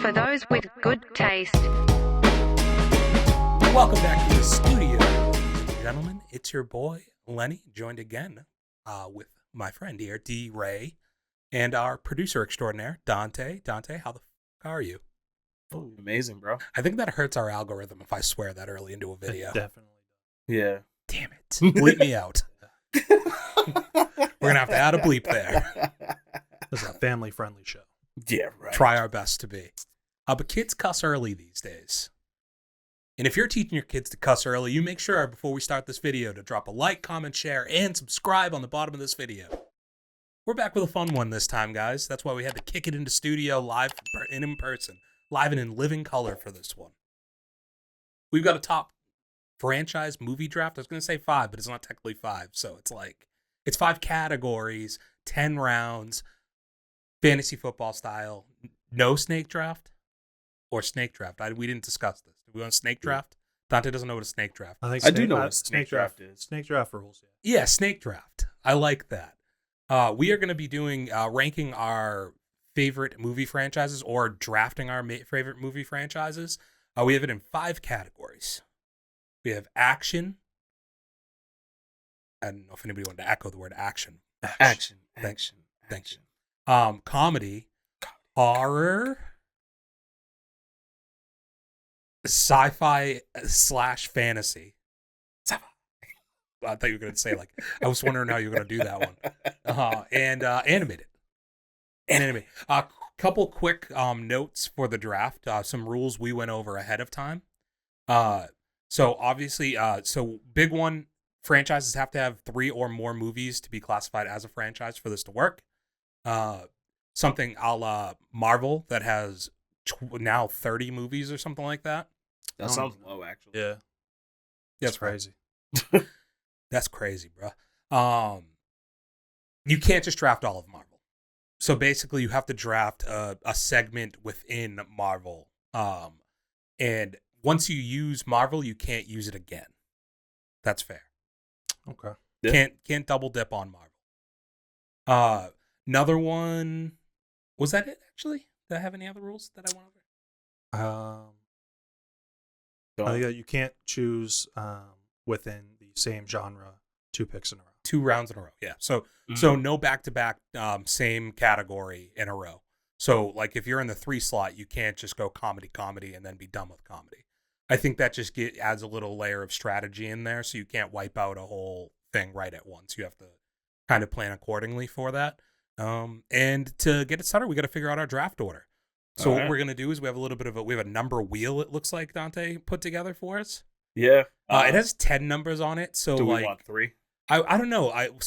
For those with good taste. Welcome back to the studio, ladies and gentlemen. It's your boy, Lenny, joined again with my friend here, D. Ray, and our producer extraordinaire, Dante. Dante, how the fuck are you? Oh, amazing, bro. I think that hurts our algorithm if I swear that early into a video. Definitely. Yeah. Damn it. Bleep me out. We're going to have to add a bleep there. This is a family-friendly show. Yeah, right. Try our best to be. But kids cuss early these days. And if you're teaching your kids to cuss early, you make sure before we start this video to drop a like, comment, share, and subscribe on the bottom of this video. We're back with a fun one this time, guys. That's why we had to kick it into studio live and in person, live and in living color for this one. We've got a top franchise movie draft. I was going to say 5, but it's not technically 5. So it's 5 categories, 10 rounds, fantasy football style. No snake draft or snake draft. We didn't discuss this. Do we want snake draft? Dante doesn't know what a snake draft is. I do know what snake draft is. Snake draft rules. Yeah, snake draft. I like that. We are going to be doing ranking our favorite movie franchises or drafting our favorite movie franchises. We have it in 5 categories. We have action. I don't know if anybody wanted to echo the word action. Action. Comedy, horror, sci-fi / fantasy. I thought you were going to say, I was wondering how you were going to do that one. And animated. Couple quick notes for the draft. Some rules we went over ahead of time. So obviously, big one, franchises have to have 3 or more movies to be classified as a franchise for this to work. Something a la Marvel that has now 30 movies or something like that. That sounds low, actually. Yeah. That's crazy. That's crazy, bro. You can't just draft all of Marvel. So basically, you have to draft a segment within Marvel. And once you use Marvel, you can't use it again. That's fair. Okay. Yeah. Can't double dip on Marvel. Another one. Was that it, actually? Did I have any other rules that I went over? I think that you can't choose within the same genre 2 picks in a row. 2 rounds in a row, yeah. So no back-to-back same category in a row. So, if you're in the 3 slot, you can't just go comedy, and then be done with comedy. I think that just adds a little layer of strategy in there, so you can't wipe out a whole thing right at once. You have to kind of plan accordingly for that. And to get it started, we got to figure out our draft order. So what we're going to do is we have a number wheel, it looks like Dante put together for us. Yeah. It has 10 numbers on it. So do we want 3? I don't know. That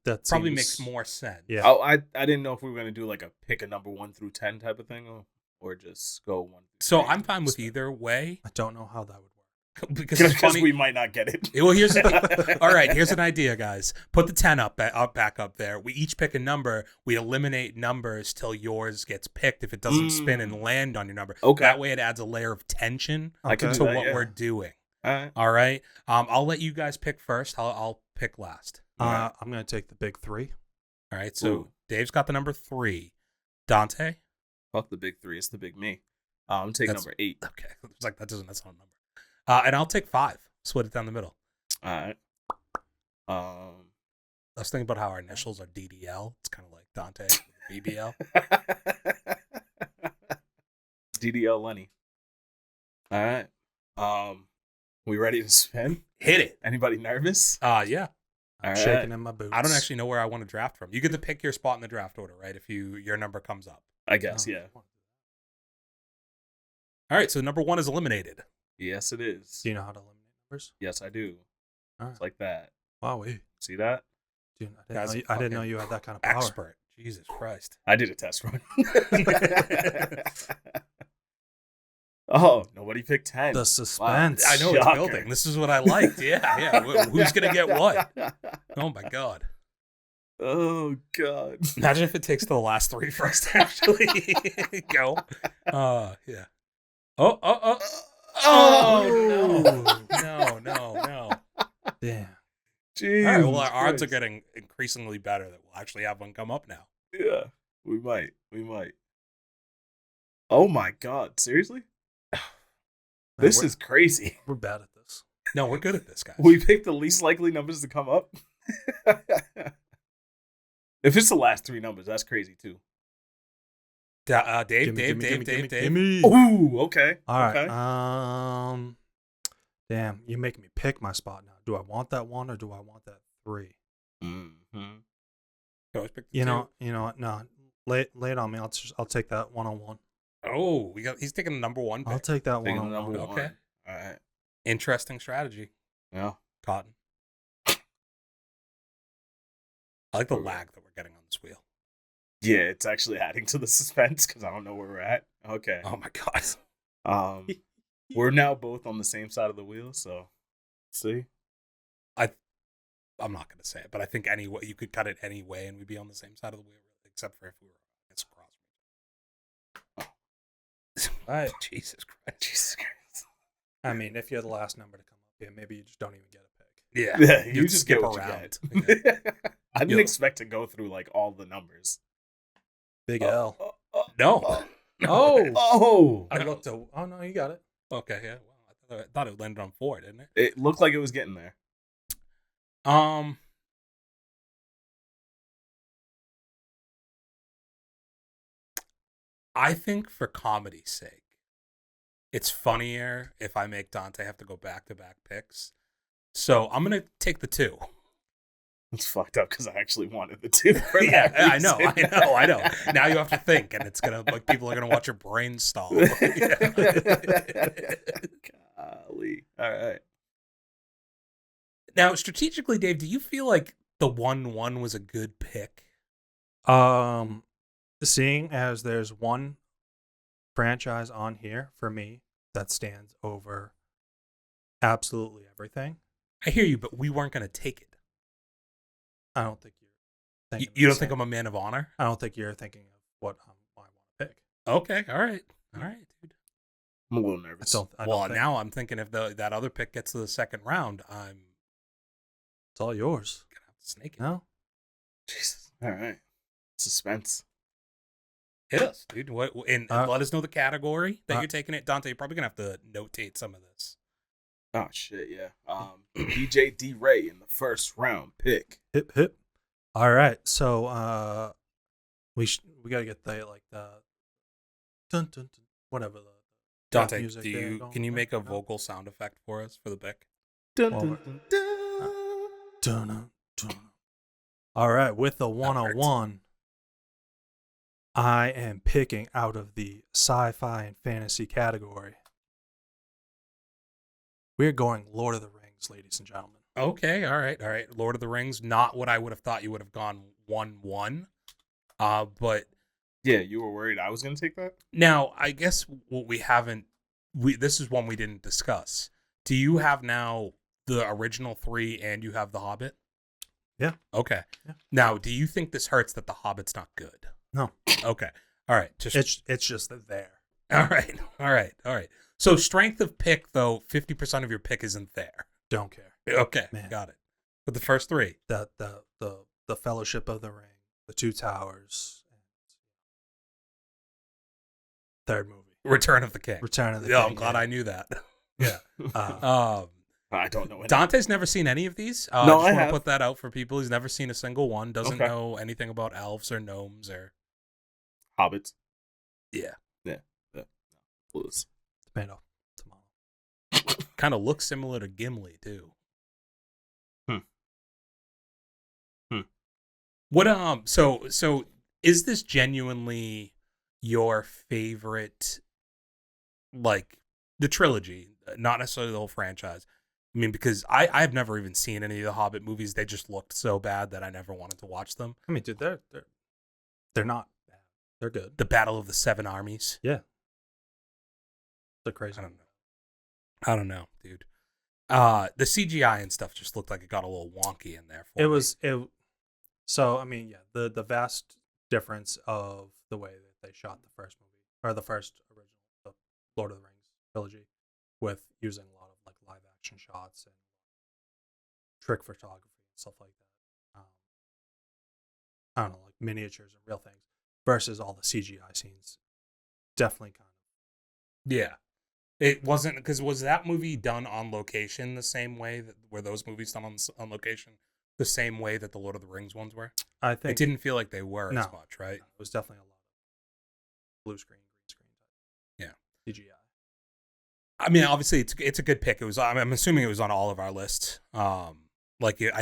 probably seems- makes more sense. Yeah. Oh, I didn't know if we were going to do a pick a number 1 through 10 type of thing or just go 1 through So 3. I'm fine with either way. I don't know how that would work. because it's funny. we might not get it. Well, all right. Here's an idea, guys. Put the 10 back up there. We each pick a number. We eliminate numbers till yours gets picked. If it doesn't spin and land on your number, Okay. That way it adds a layer of tension I can to do that, what yeah. we're doing. All right. All right. I'll let you guys pick first. I'll pick last. I'm going to take the big 3. All right. So Ooh. Dave's got the number 3. Dante. Fuck the big 3. It's the big me. I'm taking number 8. Okay. It's that's not a number. And I'll take 5. Split it down the middle. All right. I was thinking about how our initials are DDL. It's kind of like Dante, BBL. DDL Lenny. All right. We ready to spin? Hit it. Anybody nervous? Yeah. I'm All shaking right. in my boots. I don't actually know where I want to draft from. You get to pick your spot in the draft order, right? If your number comes up. I guess, yeah. All right. So number 1 is eliminated. Yes, it is. Do you know how to eliminate numbers? Yes, I do. All right. It's like that. Wow, See that? dude, Guys, I didn't know you had that kind of power. Expert. Jesus Christ. I did a test run. Oh, nobody picked 10. The suspense. I know it's Shocker. building. This is what I liked. Yeah. Who's going to get what? Oh, my God. Oh, God. Imagine if it takes the last 3 for us to actually go. Yeah. Oh, no. Damn. Jeez. All right, well, our odds are Christ. getting increasingly better that we'll actually have one come up now. Yeah, we might. Oh my god! Seriously? Man, This is crazy. we're bad at this. No, we're good at this, guys. We picked the least likely numbers to come up. If it's the last three numbers, that's crazy too. Dave. Gimme. Ooh, okay. All right. Okay. Damn, you're making me pick my spot now. Do I want that 1 or do I want that 3? Mm-hmm. Always pick the You two. know what? No, lay it on me. I'll take that 1-on-1. Oh, he's taking the number 1 pick. I'll take that Taking the 1-on-1. number Okay. one. All right. Interesting strategy, Yeah. Cotton. I like the lag that we're getting on this wheel. Yeah, it's actually adding to the suspense because I don't know where we're at. Okay. Oh my god. We're now both on the same side of the wheel, so see. I'm not gonna say it, but I think anyway you could cut it any way and we'd be on the same side of the wheel, except for if we were across. All right. Jesus Christ. Jesus Christ. I mean, if you're the last number to come up here, maybe you just don't even get a pick. Yeah. Yeah, you You'd just skip get what you around. get. I didn't Yo. expect to go through like all the numbers. Big L. No. Oh. I looked. Oh no, you got it. Okay, yeah. Well, I thought it landed on 4, didn't it? It looked like it was getting there. I think for comedy's sake, it's funnier if I make Dante have to go back-to-back picks. So I'm gonna take the 2. It's fucked up because I actually wanted the 2 for Yeah, that I know. reason. Now you have to think, and it's gonna like people are gonna watch your brain stall. Golly. All right. Now, strategically, Dave, do you feel like the 1-1 was a good pick? Seeing as there's one franchise on here for me that stands over absolutely everything. I hear you, but we weren't gonna take it. I don't think you're thinking. You don't think I'm a man of honor? I don't think you're thinking of what I want to pick. Okay, all right, dude. I'm a little nervous. I don't think, now I'm thinking if that other pick gets to the second round, I'm it's all yours. gonna have to snake it. No, Jesus. All right. Suspense. Hit us, dude. And let us know the category that uh, you're taking it. Dante, you're probably gonna have to notate some of this. Oh shit, yeah. DJ D Ray in the first round pick. hip hip. All right, so we gotta get the dun, dun, dun, whatever the Dante, music there going can you on make a right now. vocal sound effect for us for the pick? Dun, Well, dun, dun, dun. Dun, dun, dun. All right, with the hurts. 101, I am picking out of the sci-fi and fantasy category. We're going Lord of the Rings, ladies and gentlemen. Okay, all right. Lord of the Rings, not what I would have thought you would have gone 1-1. But Yeah, you were worried I was gonna take that? now I guess what this is one we didn't discuss. Do you have now the original 3 and you have The Hobbit? Yeah. Okay. Yeah. Now, do you think this hurts that The Hobbit's not good? No, Okay. All right. it's just there. All right. So strength of pick though, 50% of your pick isn't there. Don't care. Okay, Man. got it. But the first 3. The Fellowship of the Ring, the Two Towers, and third movie, Return of the King. Return of the Yeah, King. I'm glad I knew that. Yeah. I don't know. Dante's never seen any of these. No, I just I want have. to put that out for people. He's never seen a single one. Doesn't Okay. know anything about elves or gnomes or Hobbits. yeah. Blues. Tomato. Kind of looks similar to Gimli too. What so is this genuinely your favorite, like the trilogy, not necessarily the whole franchise? I mean, because I've never even seen any of the Hobbit movies. They just looked so bad that I never wanted to watch them. I mean, dude, they're not bad. They're good. The Battle of the Seven Armies. Yeah. They're crazy. I don't know, dude. The CGI and stuff just looked like it got a little wonky in there. So I mean, yeah, the vast difference of the way that they shot the first movie or the first original, the Lord of the Rings trilogy, with using a lot of like live action shots and trick photography and stuff like that. I don't know, like miniatures and real things versus all the CGI scenes. definitely kind of. Yeah. It wasn't because was that movie done on location the same way that were those movies done on location the same way that the Lord of the Rings ones were? I It think didn't feel like they were as No. much, right? it was definitely a lot of blue screen, green screen type. Yeah. CGI. I mean, obviously it's a good pick. It was. I'm assuming it was on all of our lists. I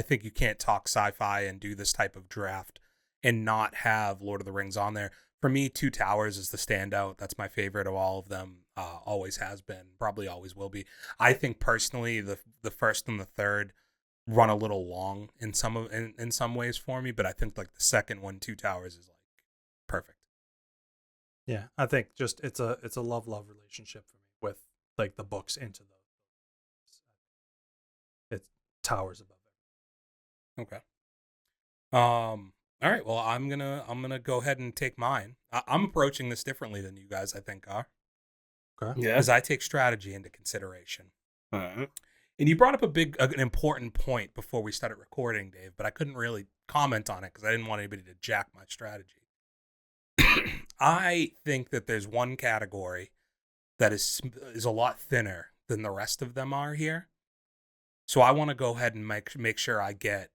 think you can't talk sci-fi and do this type of draft and not have Lord of the Rings on there. For me, Two Towers is the standout. That's my favorite of all of them. Always has been, probably always will be. I think personally, the first and the third run a little long in some ways for me, but I think like the second one, Two Towers, is like perfect. Yeah, I think just it's a love relationship for me with like the books into it towers above it. Okay. All right. Well, I'm gonna go ahead and take mine. I'm approaching this differently than you guys, I think, are. Okay. Yeah. Because I take strategy into consideration. All right. And you brought up an important point before we started recording, Dave, but I couldn't really comment on it because I didn't want anybody to jack my strategy. I think that there's one category that is a lot thinner than the rest of them are here. So I want to go ahead and make sure I get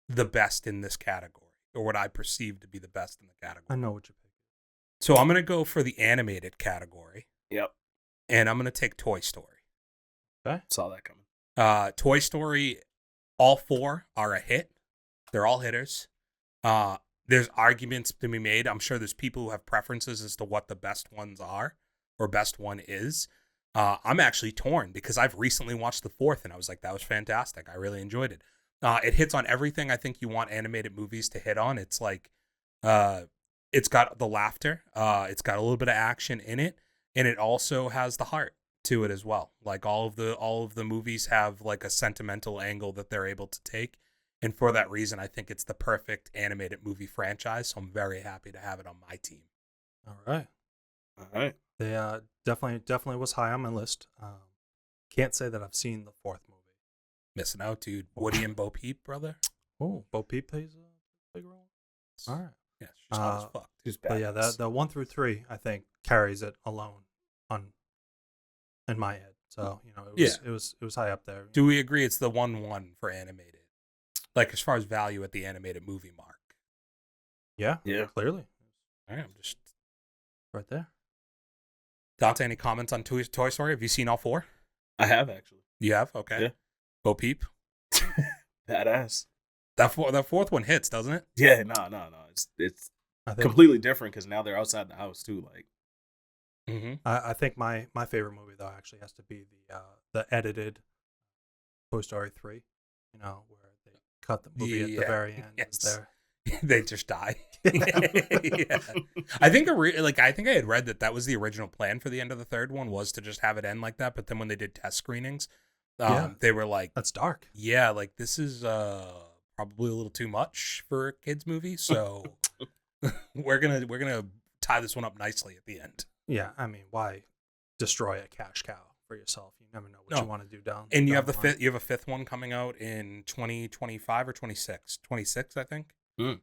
the best in this category, or what I perceive to be the best in the category. I know what you're picking. So I'm going to go for the animated category. Yep. And I'm going to take Toy Story. Okay. Saw that coming. Toy Story, all four are a hit. They're all hitters. There's arguments to be made. I'm sure there's people who have preferences as to what the best ones are or best one is. I'm actually torn because I've recently watched the fourth and I was like, that was fantastic. I really enjoyed it. It hits on everything I think you want animated movies to hit on. It's like, it's got the laughter. It's got a little bit of action in it, and it also has the heart to it as well. Like all of the movies have like a sentimental angle that they're able to take. And for that reason, I think it's the perfect animated movie franchise. So I'm very happy to have it on my team. All right. All right. They definitely was high on my list. Can't say that I've seen the fourth movie. Missing out, dude. Woody and Bo Peep, brother. Oh, Bo Peep plays a big role. All right. Yeah, she's hot as fuck. Who's But yeah, the 1 through 3 I think carries it alone in my head. So it was high up there. Do we agree it's the 1-1 for animated? Like as far as value at the animated movie mark. Yeah. Yeah. Clearly. All right, I'm just Right there. Dante, any comments on Toy Story? Have you seen all four? I have actually. You have? Okay. Yeah. Bo Peep. Badass. That fourth one hits, doesn't it? Yeah. No. It's I think completely different because now they're outside the house too. Like. Mm-hmm. I think my favorite movie though actually has to be the edited Toy Story 3. Where they cut the movie at the very end. Yes. Is there? They just die. Yeah. I think I had read that was the original plan for the end of the third one was to just have it end like that. But then when they did test screenings, they were like, That's dark. yeah, like this is probably a little too much for a kids movie. So we're gonna tie this one up nicely at the end. Yeah, I mean, why destroy a cash cow for yourself? You never know what you want to do down. And you down have the the line. fifth. You have a fifth one coming out in 2025 or 26. 26, I think. Mm.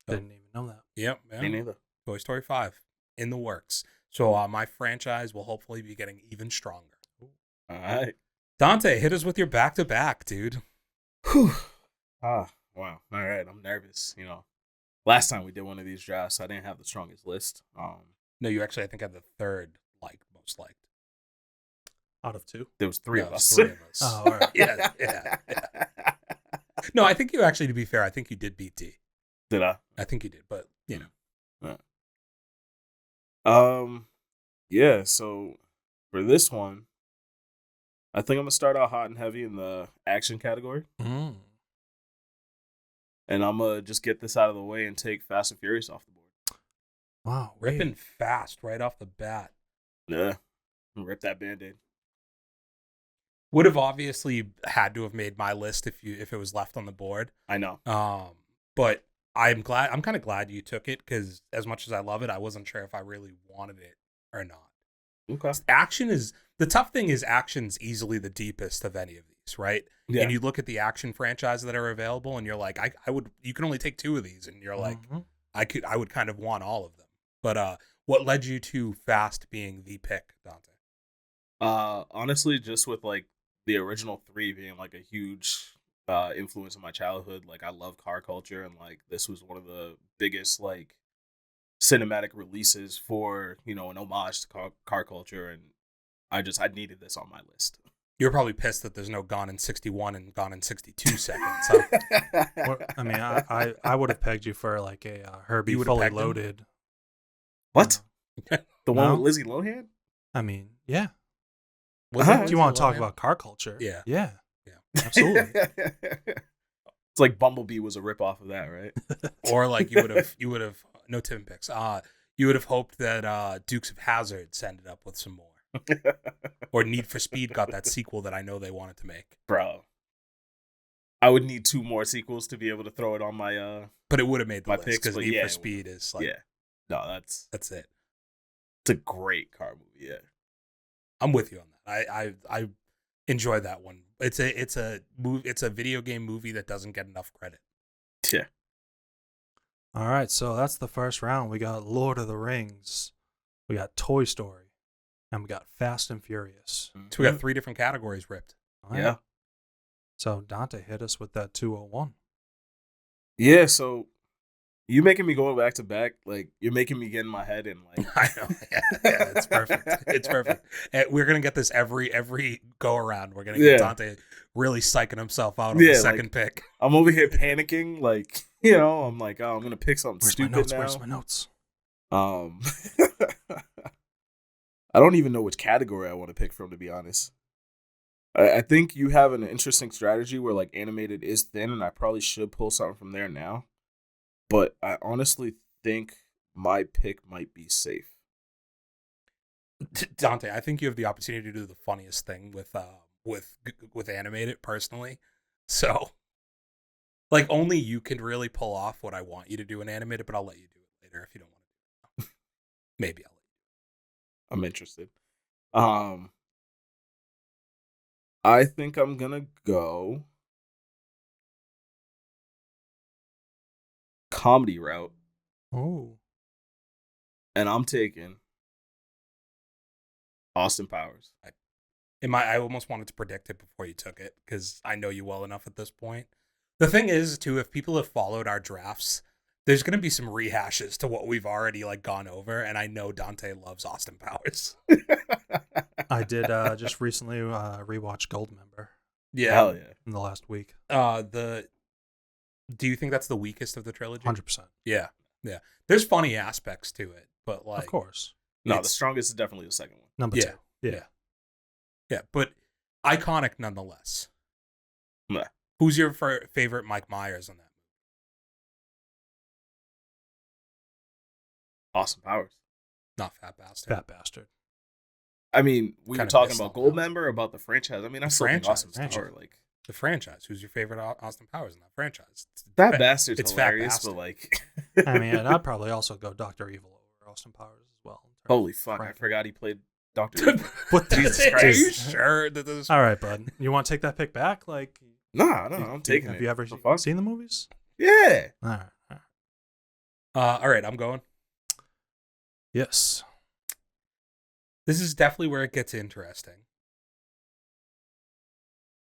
Didn't even know that. Yep. Yeah. Me neither. Toy Story 5 in the works. So my franchise will hopefully be getting even stronger. All right. Dante, hit us with your back-to-back, dude. Whew. Wow. All right. I'm nervous. Last time we did one of these drafts, I didn't have the strongest list. No, you actually, I think, had the third most liked. Out of 2. There was three No, of it was us. 3 of us. Oh, all right. Yeah. No, I think you actually, to be fair, I think you did beat D. Did I? I think you did, but Yeah. So for this one, I think I'm gonna start out hot and heavy in the action category, Mm. and I'm gonna just get this out of the way and take Fast and Furious off the board. Wow, Ripping fast right off the bat. Yeah. Rip that Band-Aid. Would have obviously had to have made my list if it was left on the board. I know. But I'm kind of glad you took it because as much as I love it, I wasn't sure if I really wanted it or not. Okay. The tough thing is action's easily the deepest of any of these, right? Yeah. And you look at the action franchises that are available and you're like, you can only take 2 of these. And you're like, Mhm. I would kind of want all of them. But What led you to Fast being the pick, Dante? Honestly, just with like the original 3 being like a huge influence in my childhood. Like I love car culture, and like this was one of the biggest like cinematic releases for an homage to car culture, and I needed this on my list. You're probably pissed that there's no Gone in 61 and Gone in 62 seconds. Huh? I mean, I would have pegged you for like a Herbie You would've Fully pegged him? Loaded. What? Uh, The one No? with Lizzie Lohan? I mean, yeah. Was Uh-huh. it Do you want to talk Lohan? about car culture? Yeah. Yeah. Yeah. Absolutely. It's like Bumblebee was a ripoff of that, right? Or like you would have no Tim picks. You would have hoped that Dukes of Hazzard ended up with some more, or Need for Speed got that sequel that I know they wanted to make. Bro, I would need 2 more sequels to be able to throw it on my But it would have made the My list picks, because but Need yeah, for it Speed is like yeah. No, that's it. it's a great car movie. Yeah. I'm with you on that. I enjoy that one. It's a video game movie that doesn't get enough credit. Yeah. All right, so that's the first round. We got Lord of the Rings, we got Toy Story, and we got Fast and Furious. So we got 3 different categories ripped. All right. Yeah. So Dante hit us with that 201. Yeah, so you making me go back to back, like you're making me get in my head and like I know. Yeah, it's perfect. It's perfect. And we're gonna get this every go around. We're gonna get Dante really psyching himself out on the second pick. I'm over here panicking, like I'm like, oh, I'm gonna pick something stupid now. Where's my notes? I don't even know which category I want to pick from, to be honest. I think you have an interesting strategy where like animated is thin, and I probably should pull something from there now. But I honestly think my pick might be safe. Dante, I think you have the opportunity to do the funniest thing with animated personally. So, like, only you can really pull off what I want you to do in animated, but I'll let you do it later if you don't want to do it. Maybe I'll let you. I'm interested. I think I'm gonna go comedy route, Oh. and I'm taking Austin Powers. I almost wanted to predict it before you took it because I know you well enough at this point. The thing is, too, if people have followed our drafts, there's going to be some rehashes to what we've already like gone over, and I know Dante loves Austin Powers. I did just recently rewatch Goldmember Yeah, Hell yeah. in the last week. Do you think that's the weakest of the trilogy? 100%. Yeah. There's funny aspects to it, but like, Of course. No, the it's- strongest is definitely the second one. Number Yeah. 2. Yeah, but iconic nonetheless. Nah. Who's your favorite Mike Myers on that? Austin Powers. Not Fat Bastard. Fat bastard. I mean, we were Kinda talking missed about on that. Goldmember or about the franchise. I mean, I The still think franchise. Austin Powers. Like The franchise. Who's your favorite Austin Powers in that franchise? Fat Bastard's it's Fat hilarious, Bastard. but like, I mean, and I'd probably also go Dr. Evil over Austin Powers as well. in terms holy of fuck, I ranking. forgot he played Dr. Evil. What the Jesus Are Christ. you sure that this? All right, bud. You want to take that pick back? Like, Nah, I'm taking it. Have you ever The fuck? seen the movies? Yeah. All right. All right, I'm going. Yes. This is definitely where it gets interesting.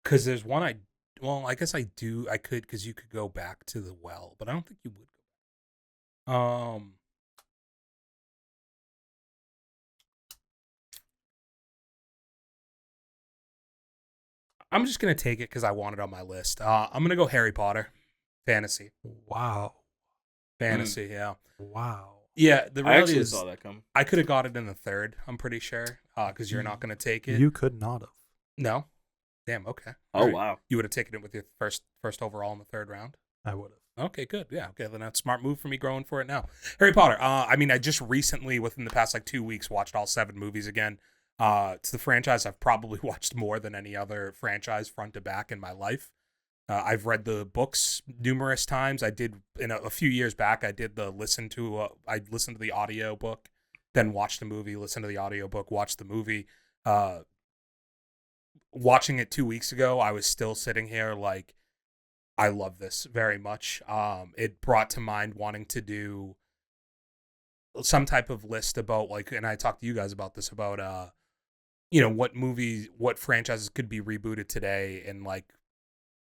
Because there's one I guess I could, because you could go back to the well, but I don't think you would go. I'm just gonna take it because I want it on my list. I'm gonna go Harry Potter, fantasy, Wow. yeah, Wow. yeah. The I reality actually is, saw that come. I could have got it in the third. I'm pretty sure, because you're not gonna take it. You could not have. No, damn. Okay. Oh, All right. wow. You would have taken it with your first overall in the third round. I would have. Okay, good. Yeah, okay, then that's a smart move for me growing for it now. Harry Potter. I mean, I just recently, within the past like 2 weeks, watched all 7 movies again. It's the franchise I've probably watched more than any other franchise front to back in my life. I've read the books numerous times. I did a few years back. I did I listened to the audio book, then watched the movie. Listened to the audio book, watched the movie. Watching it 2 weeks ago, I was still sitting here like, I love this very much. It brought to mind wanting to do some type of list about like, and I talked to you guys about this about what franchises could be rebooted today and like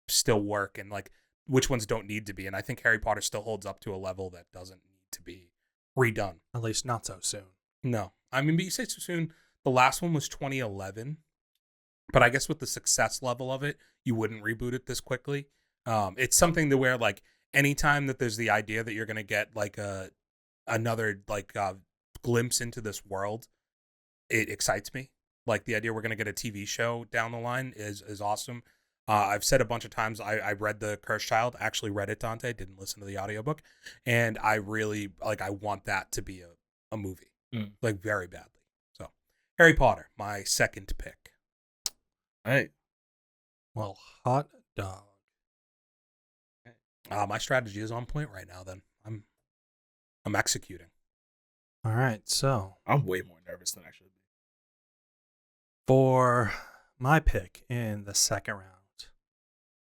still work, and like which ones don't need to be. And I think Harry Potter still holds up to a level that doesn't need to be redone. At least not so soon. No, I mean, but you say so soon. The last one was 2011, but I guess with the success level of it, you wouldn't reboot it this quickly. It's something to where like anytime that there's the idea that you're gonna get like another glimpse into this world, it excites me. Like the idea we're gonna get a TV show down the line is awesome. I've said a bunch of times I read The Cursed Child, actually read it, Dante, didn't listen to the audiobook, and I really I want that to be a movie. Like very badly. So Harry Potter, my second pick. Hey. Well, hot dog. My strategy is on point right now. Then I'm executing. All right, so I'm way more nervous than I should be. for my pick in the second round,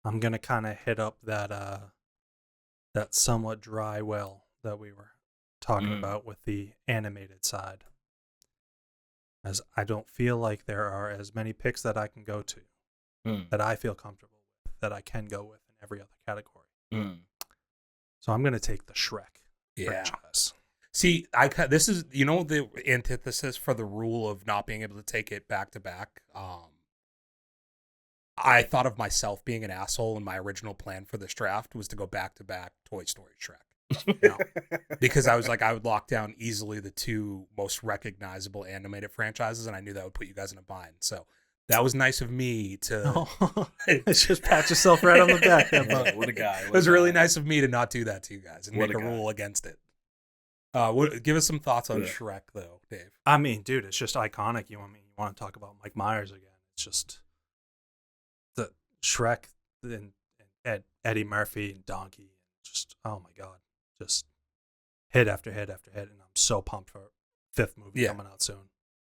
I'm gonna kind of hit up that somewhat dry well that we were talking about with the animated side, as I don't feel like there are as many picks that I can go to that I feel comfortable with that I can go with in every other category. So I'm gonna take the Shrek franchise. See, this is the antithesis for the rule of not being able to take it back to back. I thought of myself being an asshole, and my original plan for this draft was to go back to back Toy Story, Shrek. Because I was like, I would lock down easily the two most recognizable animated franchises, and I knew that would put you guys in a bind. So that was nice of me to Just pat yourself right on the back. What a guy. It was really nice of me to not do that to you guys and make a rule against it. Give us some thoughts on Shrek, though, Dave. I mean, dude, it's just iconic. You want to talk about Mike Myers again? It's just the Shrek and Eddie Murphy and Donkey. Just oh my god, just hit after hit after hit, and I'm so pumped for fifth movie coming out soon.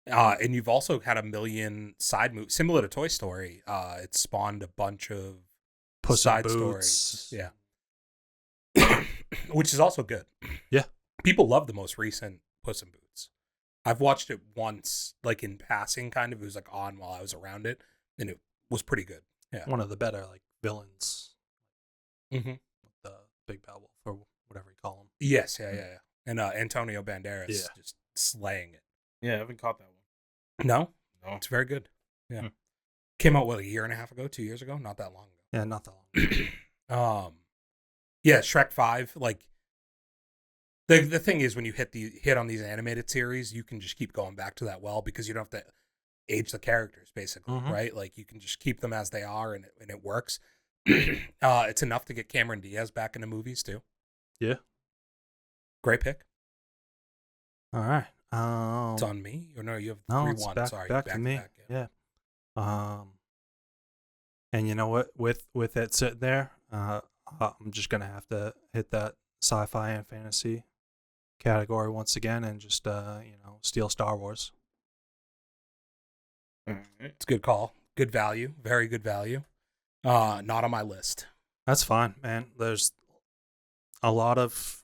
And you've also had a million side movies similar to Toy Story. It spawned a bunch of side stories. Yeah. Which is also good. Yeah. People love the most recent Puss in Boots. I've watched it once, like in passing, kind of. It was like on while I was around it, and it was pretty good. Yeah. One of the better like villains. Mm-hmm. The Big Bad Wolf or whatever you call him. Yes, yeah. And Antonio Banderas just slaying it. Yeah, I haven't caught that one. No, No. it's very good. Yeah. Came out, a year and a half ago, 2 years ago? Not that long ago. Yeah, not that long. Yeah, Shrek 5, like, the thing is, when you hit on these animated series, you can just keep going back to that well, because you don't have to age the characters, basically, right? Like, you can just keep them as they are, and it works. It's enough to get Cameron Diaz back into movies, too. Yeah. Great pick. All right. It's on me? Or no, you have 3-1. Back, Sorry, back to me. Yeah. And you know what? With it sitting there, I'm just gonna have to hit that sci-fi and fantasy category once again, and just steal Star Wars. It's a good call. Good value. Very good value. Not on my list. That's fine, man. There's a lot of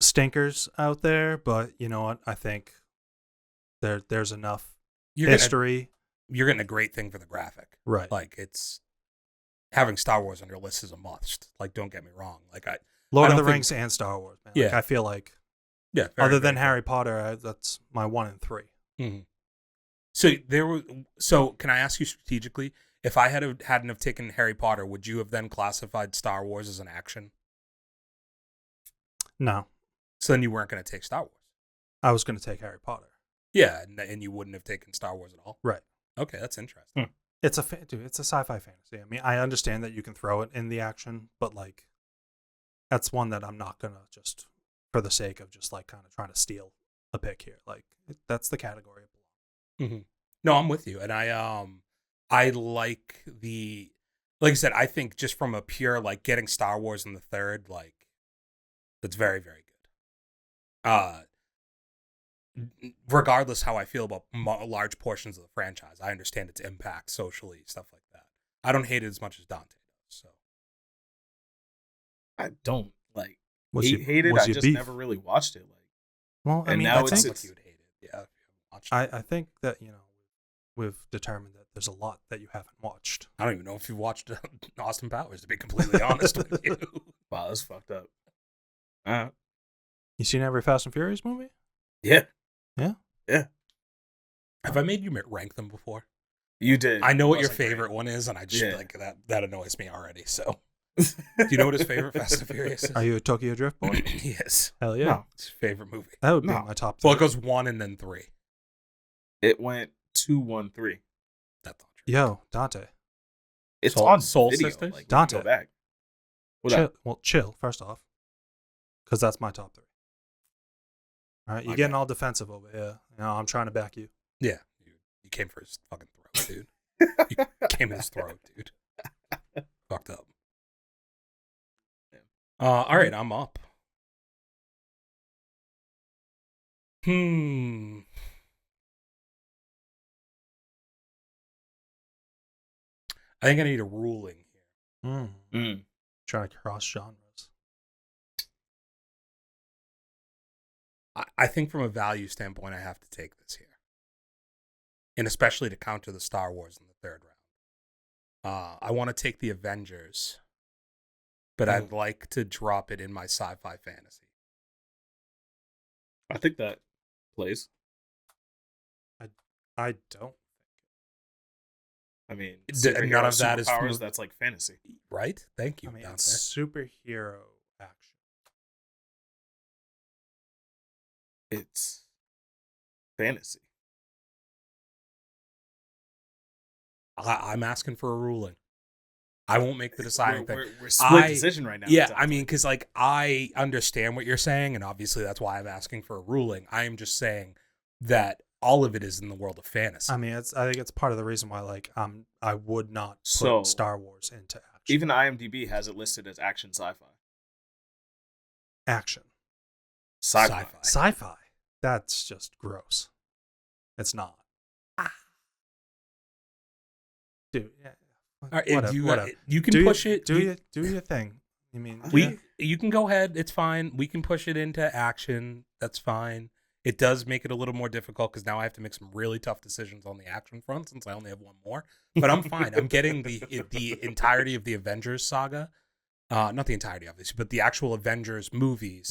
stinkers out there, but you know what? I think there's enough history. You're getting a great thing for the graphic. Right. Like, it's having Star Wars on your list is a must. Like, don't get me wrong. Like, Lord of the Rings and Star Wars, man. Yeah. Like, I feel like very, than very Harry Potter, that's my 1 and 3. Mm-hmm. So can I ask you strategically, if I hadn't have taken Harry Potter, would you have then classified Star Wars as an action? No. So then you weren't going to take Star Wars. I was going to take Harry Potter. Yeah, and you wouldn't have taken Star Wars at all? Right. Okay, that's interesting. It's it's a sci-fi fantasy. I mean, I understand that you can throw it in the action, but like, that's one that I'm not going to just, for the sake of just like kind of trying to steal a pick here. Like, that's the category it belongs. Mm-hmm. No, I'm with you. And I like like I said, I think just from a pure, like, getting Star Wars in the third, like, that's very, very good. Regardless how I feel about large portions of the franchise, I understand its impact socially, stuff like that. I don't hate it as much as Dante does. So I don't hate it. What's I your just beef? never really watched it. Like, Well, I And mean, now I it's- think Sounds like you would hate it. Yeah. If you haven't watched it. I think that we've determined that there's a lot that you haven't watched. I don't even know if you've watched Austin Powers, to be completely honest with you. Wow, that's fucked up. You seen every Fast and Furious movie? Yeah. Yeah? Yeah. Have I made you rank them before? You did. I know It what your wasn't great. favorite one is, and I just Yeah. like that annoys me already. So, do you know what his favorite Fast and Furious is? Are you a Tokyo Drift boy? Yes, Hell yeah. No. it's his favorite movie. That would be No. my top Well, it 3. goes 1 and then 3. It went 2, 1, 3. That's not true. Yo, Dante. It's Soul- on Soul video. Sisters? Like, we can Dante. Go back. What Chill. up? Well, chill, first off. Because that's my top 3. All right, you're Okay. getting all defensive over here. I'm trying to back you. Yeah, you came for his fucking throat, dude. You came in his throat, dude. Fucked up. All right, I'm up. I think I need a ruling here. Trying to cross genres. I think from a value standpoint, I have to take this here. And especially to counter the Star Wars in the third round. I want to take the Avengers, but I'd like to drop it in my sci-fi fantasy. I think that plays. I don't. I mean, None of that is superpowers, from- that's like fantasy. Right? Thank you, I mean, Dante. it's superhero action. It's fantasy. I'm asking for a ruling. I won't make the deciding thing. We're split decision right now. Yeah, It's I mean, because like I understand what you're saying, and obviously that's why I'm asking for a ruling. I am just saying that all of it is in the world of fantasy. I mean, I think it's part of the reason why I would not put So- Star Wars into action. even IMDb has it listed as action sci-fi. Action. Sci-fi. Sci-fi. That's just gross. It's not. Dude, yeah. All right, Whatever. you can Do push your, it. Do your thing. I mean, You can go ahead. It's fine. We can push it into action. That's fine. It does make it a little more difficult because now I have to make some really tough decisions on the action front since I only have one more. But I'm fine. I'm getting the entirety of the Avengers saga. Not the entirety, obviously, but the actual Avengers movies.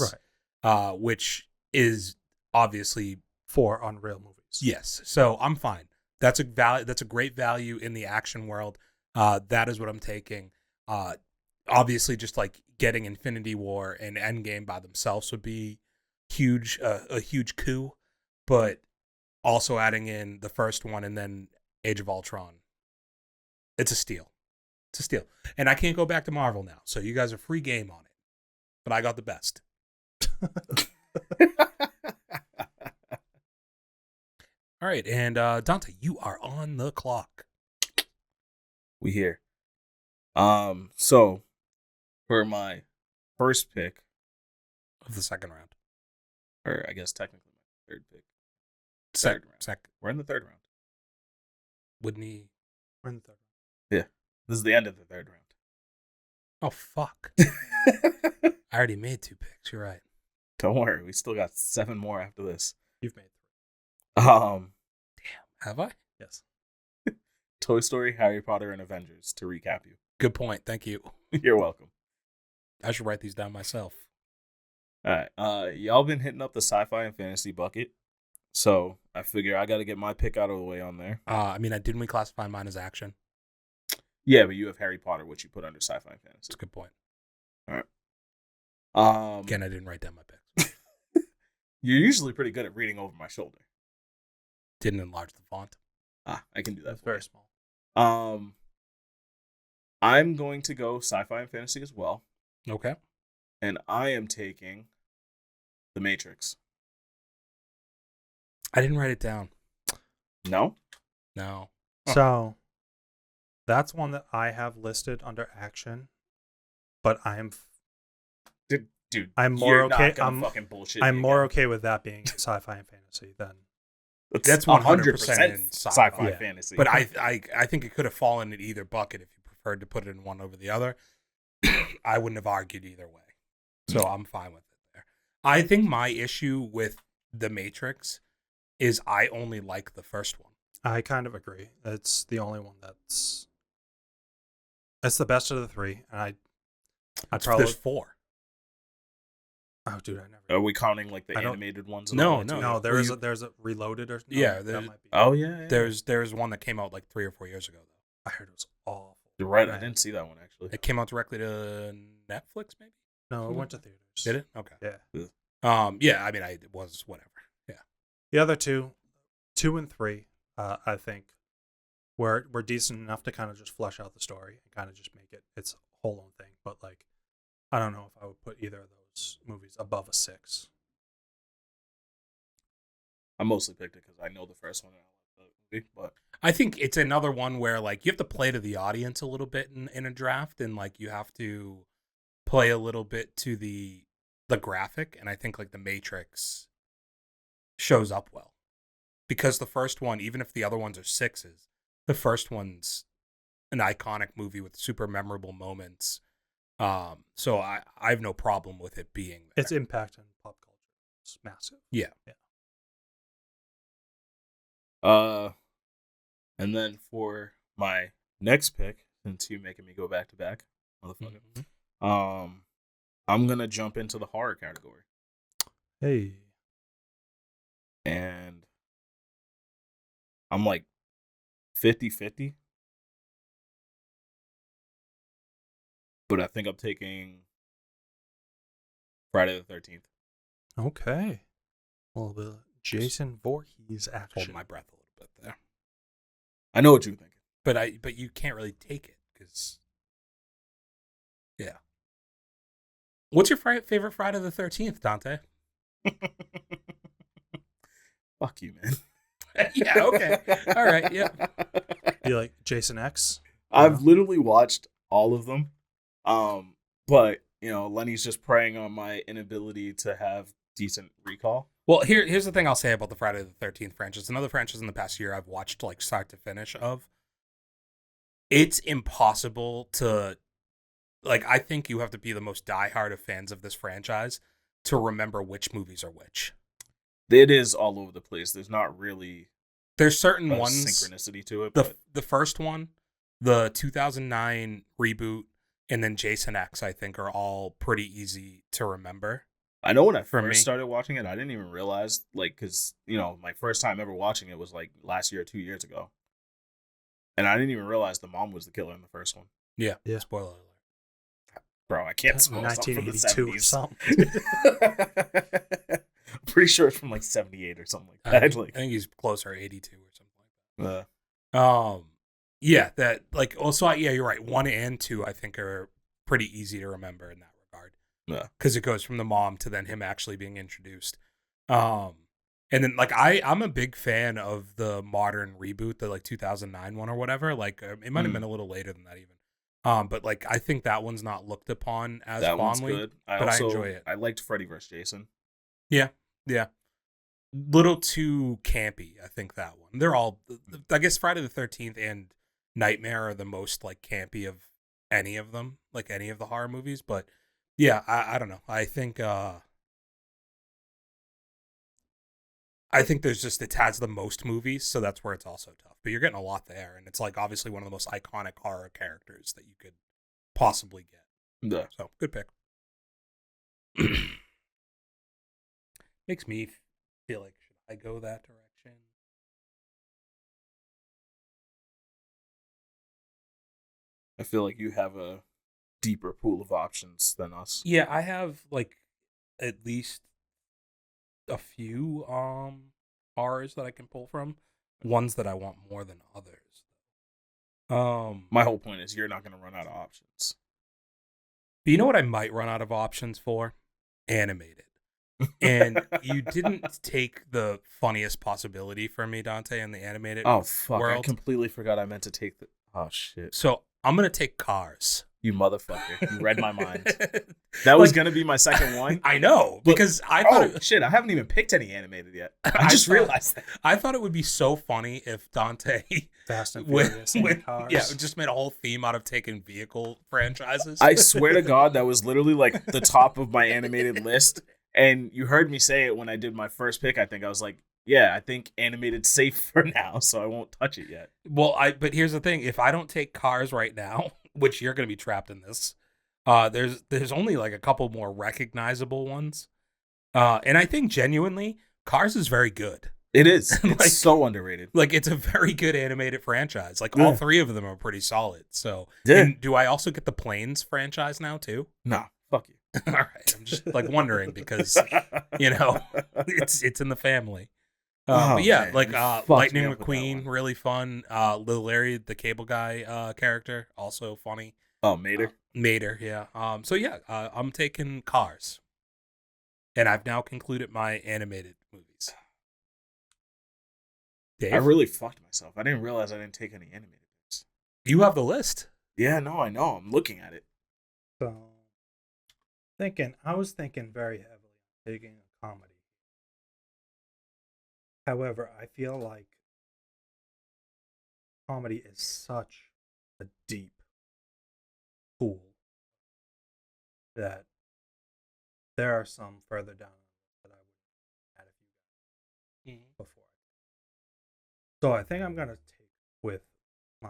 Right. Which is obviously 4 Unreal movies. yes. So I'm fine. That's a great value in the action world. That is what I'm taking. Obviously, just like getting Infinity War and Endgame by themselves would be huge, a huge coup. But also adding in the first one and then Age of Ultron, it's a steal. It's a steal. And I can't go back to Marvel now, so you guys are free game on it. But I got the best. All right, and Dante, you are on the clock. We here. So for my first pick, Of the second round. or I guess technically my third pick. Second round. round. We're in the third round. Wouldn't he? We're in the third. This is the end of the third Oh, fuck. round. I already made 2 picks. You're right. Don't worry, we still got 7 more after this. You've made 3. Have I? 3. Yes. Toy Story, Harry Potter, and Avengers, to recap you. Good point. Thank you. You're welcome. I should write these down myself. All right. Y'all been hitting up the sci-fi and fantasy bucket. So I figure I got to get my pick out of the way on there. I mean, didn't we classify mine as action? Yeah, but you have Harry Potter, which you put under sci-fi and fantasy. That's a good point. Again, I didn't write down my picks. you're usually pretty good at reading over my shoulder. Didn't enlarge the font. I can do that. That's for you. very small. I'm going to go sci-fi and fantasy as well, Okay. and I am taking The Matrix. I didn't write it down. No? No. So that's one that I have listed under action, but Dude, I'm more you're okay- Not gonna I'm- fucking bullshit. I'm me more again. okay with that being sci-fi and fantasy than That's 100% in sci-fi Yeah. fantasy. But I think it could have fallen in either bucket if you preferred to put it in one over the other. I wouldn't have argued either way. So I'm fine with it there. I think my issue with The Matrix is I only like the first one. I kind of agree. It's the only one that's the best of the three, and I'd probably. There's 4. Oh, dude, I never. Are we counting like the I don't- animated ones? No, and no. all that, too? No, Were there's a Reloaded or no, Yeah, that there's- might be. Oh yeah. There's one that came out like 3 or 4 years ago though. I heard it was awful. You're right. I Man. didn't see that one actually. It came out directly to Netflix, maybe. No, it went to theaters. Did it? Okay. Yeah. Yeah. I mean, it was whatever. Yeah. The other two and 3, I think, were decent enough to kind of just flesh out the story and kind of just make it its whole own thing. But like, I don't know if I would put either of those movies above a 6. I mostly picked it because I know the first one and I like the movie, but I think it's another one where like you have to play to the audience a little bit in a draft, and like you have to play a little bit to the graphic, and I think like The Matrix shows up well because the first one, even if the other ones are 6s, the first one's an iconic movie with super memorable moments. So I have no problem with it being there. Its impact on pop culture is massive. Yeah. And then for my next pick, since you're making me go back to back, motherfucker, I'm gonna jump into the horror category, Hey. and I'm like 50-50, but I think I'm taking Friday the 13th. Okay. A little bit of Jason Voorhees Hold action. my breath a little bit there. I know what you're thinking. But you can't really take it because, yeah. What's your favorite Friday the 13th, Dante? Fuck you, man. Yeah, okay. All right, yeah. You like Jason X? I've literally watched all of them. But, Lenny's just preying on my inability to have decent recall. Well, here's the thing I'll say about the Friday the 13th franchise. Another franchise in the past year I've watched like start to finish of. It's impossible to, like, I think you have to be the most diehard of fans of this franchise to remember which movies are which. It is all over the place. There's not really There's certain a ones. synchronicity to it. The first one, the 2009 reboot, and then Jason X, I think, are all pretty easy to remember. I know when I For first me. started watching it, I didn't even realize, like, because, my first time ever watching it was, like, last year or 2 years ago. And I didn't even realize the mom was the killer in the first one. Yeah. Yeah. Spoiler alert. Bro, I can't spoil something from the 1982 or 70s. something. I'm pretty sure it's from, like, 78 or something like I that. think he's closer, 82 or something like Uh, that. Yeah, that, like, also, yeah, you're right. 1 and 2, I think, are pretty easy to remember in that regard. Yeah. Because it goes from the mom to then him actually being introduced. And then, like, I'm a big fan of the modern reboot, the, like, 2009 one or whatever. Like, it might have been a little later than that even. But, like, I think that one's not looked upon as that one's fondly. good. but I enjoy it. I liked Freddy vs. Jason. Yeah. Little too campy, I think, that one. They're all, I guess Friday the 13th and Nightmare are the most, like, campy of any of them, like any of the horror movies. But yeah, I don't know. I think there's just, it has the most movies, so that's where it's also tough. But you're getting a lot there, and it's like obviously one of the most iconic horror characters that you could possibly get. Yeah. So good pick. Makes me feel like, should I go that direction? I feel like you have a deeper pool of options than us. Yeah, I have like at least a few horrors that I can pull from. Ones that I want more than others. My whole point is you're not going to run out of options. But you know what I might run out of options for? Animated. And you didn't take the funniest possibility for me, Dante, in the animated Oh, fuck. I world. completely forgot I meant to take the... Oh, shit. So I'm going to take Cars. You motherfucker. You read my mind. That was Like- going to be my second one. I know, But- because I thought Oh, shit. I haven't even picked any animated yet. I just thought- realized that. I thought it would be so funny if Dante Fast and with, Furious and with Cars. yeah, just made a whole theme out of taking vehicle franchises. I swear to God, that was literally like the top of my animated list. And you heard me say it when I did my first pick. I think I was like, yeah, I think animated's safe for now, so I won't touch it yet. Well, but here's the thing: if I don't take Cars right now, which you're gonna be trapped in this, there's only like a couple more recognizable ones, and I think genuinely, Cars is very good. It is. It's Like- so underrated. Like it's a very good animated franchise. Like Yeah. all three of them are pretty solid. So, Yeah. and do I also get the Planes franchise now too? Nah, fuck you. All right, I'm just like wondering because it's in the family. Oh, But yeah, man, like you fucked Lightning me up with that McQueen, one. really fun. Lil Larry, the cable guy character, also funny. Oh, Mater. Mater, yeah. So yeah, I'm taking Cars, and I've now concluded my animated movies. Dave, I really fucked myself. I didn't realize I didn't take any animated picks. you have the list. Yeah, no, I know. I'm looking at it. So, I was thinking very heavily on taking a comedy. However, I feel like comedy is such a deep pool that there are some further down that I would add a few before. So I think I'm gonna take with my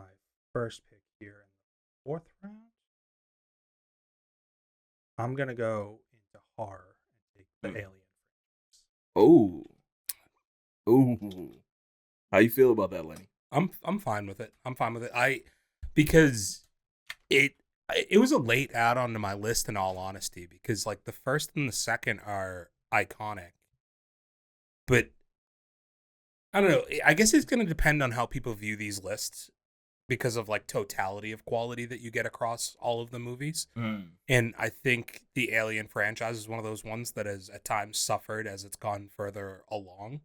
first pick here in the fourth round. I'm gonna go into horror and take the Alien franchise. Oh. Ooh. How you feel about that, Lenny? I'm fine with it. I'm fine with it. Because it was a late add on to my list in all honesty, because like the first and the second are iconic. But I don't know. I guess it's going to depend on how people view these lists because of like totality of quality that you get across all of the movies. And I think the Alien franchise is one of those ones that has at times suffered as it's gone further along.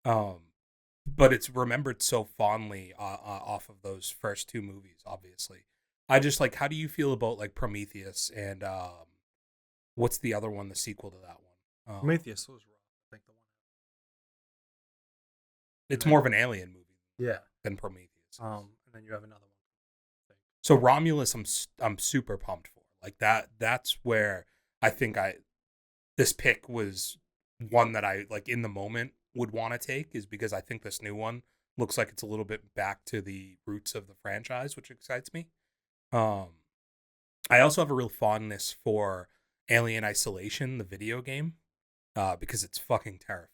But it's remembered so fondly off of those first two movies, obviously. I just like, how do you feel about like Prometheus and what's the other one, the sequel to that one? Prometheus was rough. I think the one. It's more of an Alien movie Yeah. than Prometheus. And then you have another one. So Romulus, I'm super pumped for. Like that's where I think this pick was one that I like in the moment would want to take, is because I think this new one looks like it's a little bit back to the roots of the franchise, which excites me. I also have a real fondness for Alien Isolation, the video game, because it's fucking terrifying.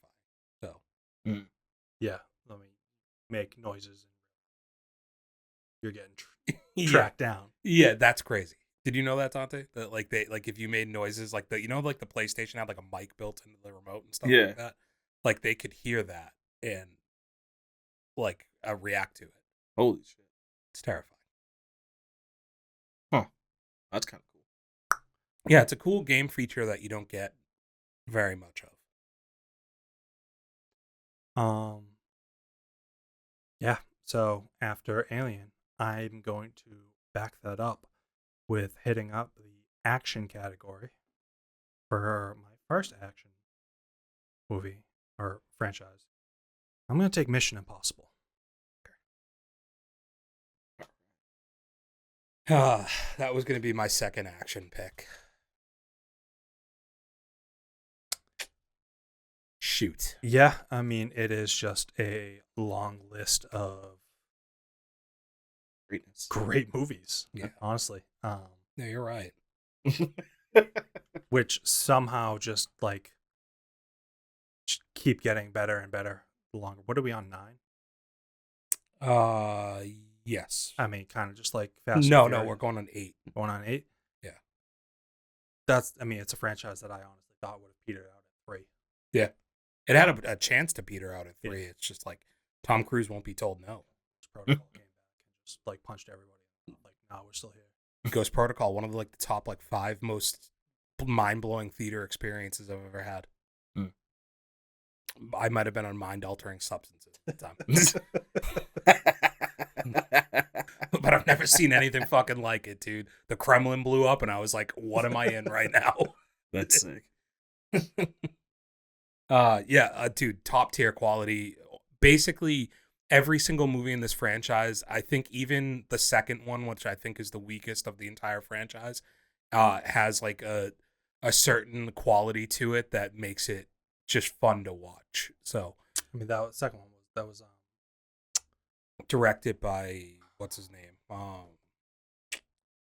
So Yeah. Let me make noises and you're getting yeah, tracked down. yeah, that's crazy. Did you know that, Dante? That like if you made noises like the like the PlayStation had like a mic built into the remote and stuff Yeah. like that, like they could hear that and like react to it. Holy shit. It's terrifying. That's kind of cool. Yeah, it's a cool game feature that you don't get very much of. Yeah. So after Alien, I'm going to back that up with hitting up the action category for my first action movie or franchise. I'm going to take Mission Impossible. That was going to be my second action pick. Shoot. Yeah, I mean, it is just a long list of Greatness. great movies. Yeah. Honestly. No, you're right. Which somehow just like keep getting better and better the longer. What are we on, 9? Yes. I mean, kind of just like Fast and No, Furious. we're going on 8. Going on 8. Yeah. It's a franchise that I honestly thought would have petered out at 3. Yeah. It had a chance to peter out at 3. Yeah. It's just like Tom Cruise won't be told no. Protocol came back and just like punched everybody. Like, no, we're still here. Ghost Protocol, one of the top 5 most mind-blowing theater experiences I've ever had. I might have been on mind-altering substances at the time. But I've never seen anything fucking like it, dude. The Kremlin blew up and I was like, what am I in right now? That's sick. Dude, top tier quality. Basically every single movie in this franchise, I think even the second one, which I think is the weakest of the entire franchise, has like a a certain quality to it that makes it just fun to watch. So I mean, that second one was directed by what's his name?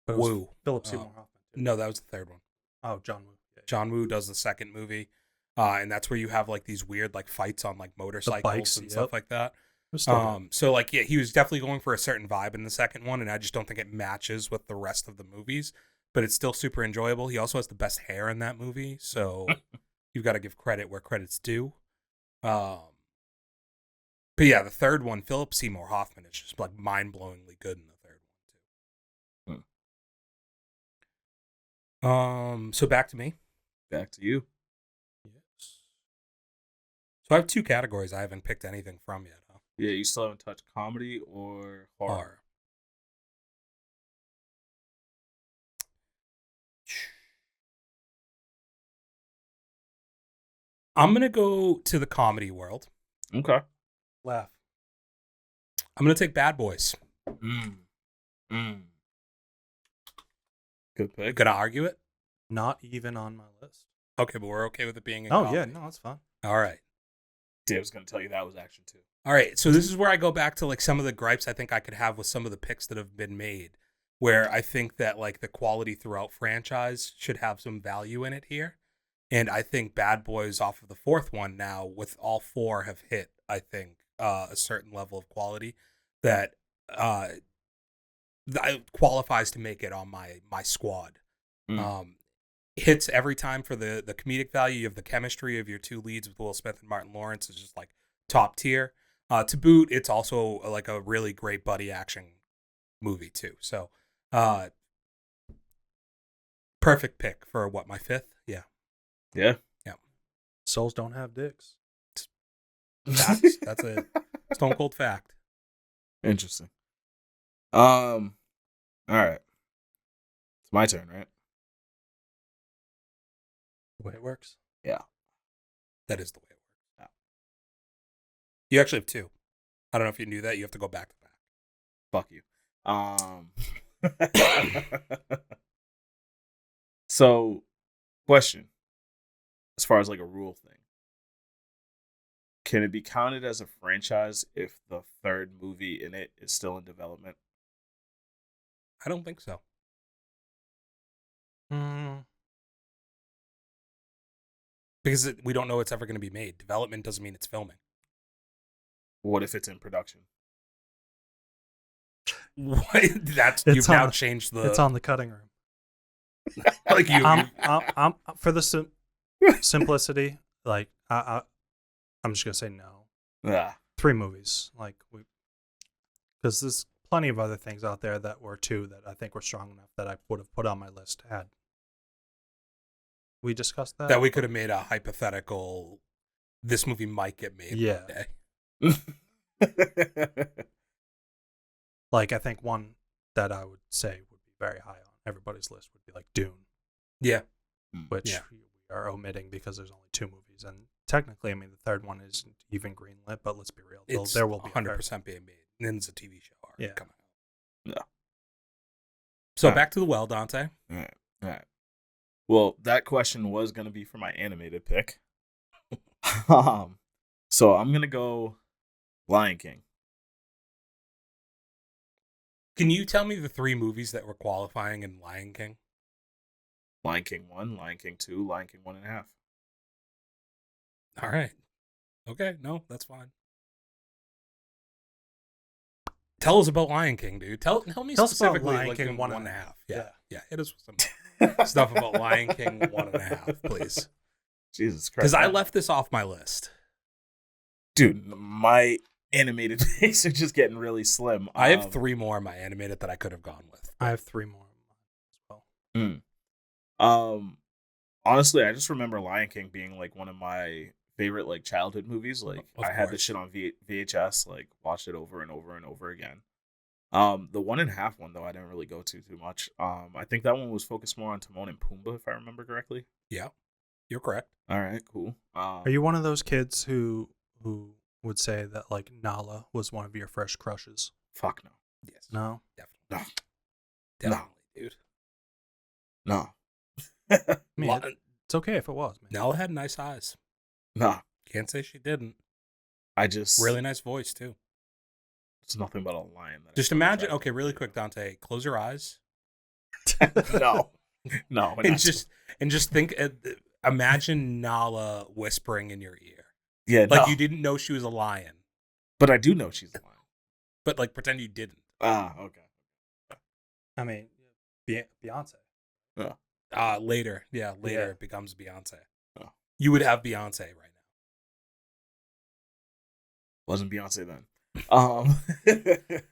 but it was Woo. Philip Seymour Hoffman. Too. No, that was the third one. Oh, John Woo. Yeah. John Woo does the second movie, and that's where you have like these weird like fights on like motorcycles bikes, and stuff like that. It was still good. So like yeah, he was definitely going for a certain vibe in the second one, and I just don't think it matches with the rest of the movies. But it's still super enjoyable. He also has the best hair in that movie, so you've got to give credit where credit's due. But yeah, the third one, Philip Seymour Hoffman, is just like mind-blowingly good in the third one too. So back to me. Back to you. Yes. So I have two categories I haven't picked anything from yet. Huh? Yeah, you still haven't touched comedy or horror. I'm gonna go to the comedy world. Okay. Laugh. I'm gonna take Bad Boys. Good pick. Gonna argue it? Not even on my list. Okay, but we're okay with it being in Oh comedy. yeah, no, that's fine. All right. I was gonna tell you that was action too. All right, so this is where I go back to like some of the gripes I think I could have with some of the picks that have been made, where I think that like the quality throughout franchise should have some value in it here. And I think Bad Boys off of the fourth one now, with all four, have hit, I think, a certain level of quality that that qualifies to make it on my squad. Hits every time for the comedic value. You have the chemistry of your two leads with Will Smith and Martin Lawrence is just like top tier. To boot, it's also like a really great buddy action movie too. So, perfect pick for what, my fifth? Yeah. Yeah. Souls don't have dicks. Facts. That's a stone cold fact. Interesting. All right. It's my turn, right? The way it works. Yeah. That is the way it works. Yeah. You actually have two. I don't know if you knew that. You have to go back to back. Fuck you. So, question. As far as like a rule thing, can it be counted as a franchise if the third movie in it is still in development? I don't think so. Because we don't know it's ever going to be made. Development doesn't mean it's filming. What if it's in production? What? You've now changed the. It's on the cutting room. Like you. I'm for the simplicity. Like I'm just gonna say no. Yeah. 3 movies. Like because there's plenty of other things out there that were 2 that I think were strong enough that I would have put on my list had we discussed that. That we could have made a hypothetical. This movie might get made one day. Like I think one that I would say would be very high on everybody's list would be like Dune. Yeah. Which we are omitting because there's only 2 movies, and technically, I mean, the third one isn't even greenlit. But let's be real, there will be 100% being made. And then it's a TV show already coming out. Yeah. So back to the well, Dante. All right. Well, that question was gonna be for my animated pick. So I'm gonna go Lion King. Can you tell me the 3 movies that were qualifying in Lion King? Lion King 1, Lion King 2, Lion King 1.5. All right. Okay, no, that's fine. Tell us about Lion King, dude. Tell me specifically Lion like King 1.5. Yeah. Hit us with some stuff about Lion King 1.5, please. Jesus Christ. Because I left this off my list. Dude, my animated picks are just getting really slim. I have 3 more in my animated that I could have gone with. I have 3 more as well. Honestly, I just remember Lion King being like one of my favorite like childhood movies. Like I had this shit on VHS, like watched it over and over and over again. The 1.5 one though, I didn't really go too much. I think that one was focused more on Timon and Pumbaa, if I remember correctly. Yeah, you're correct. All right, cool. Are you one of those kids who would say that like Nala was one of your first crushes? Fuck no. Yes. No. Definitely. Definitely, dude. No. I mean, It's okay if it was, man. Nala had nice eyes. Nah, Can't say she didn't. I just Really nice voice too. It's nothing but a lion. That I Just find imagine. attractive. Okay, really quick, Dante. Close your eyes No, no, we're and not just think. Imagine Nala whispering in your ear, yeah, like no. you didn't know she was a lion, But I do know she's a lion. but like pretend you didn't. Okay. I mean, Beyonce. Later, later Yeah. it becomes Beyonce. Oh. You would have Beyonce right now. Wasn't Beyonce then. All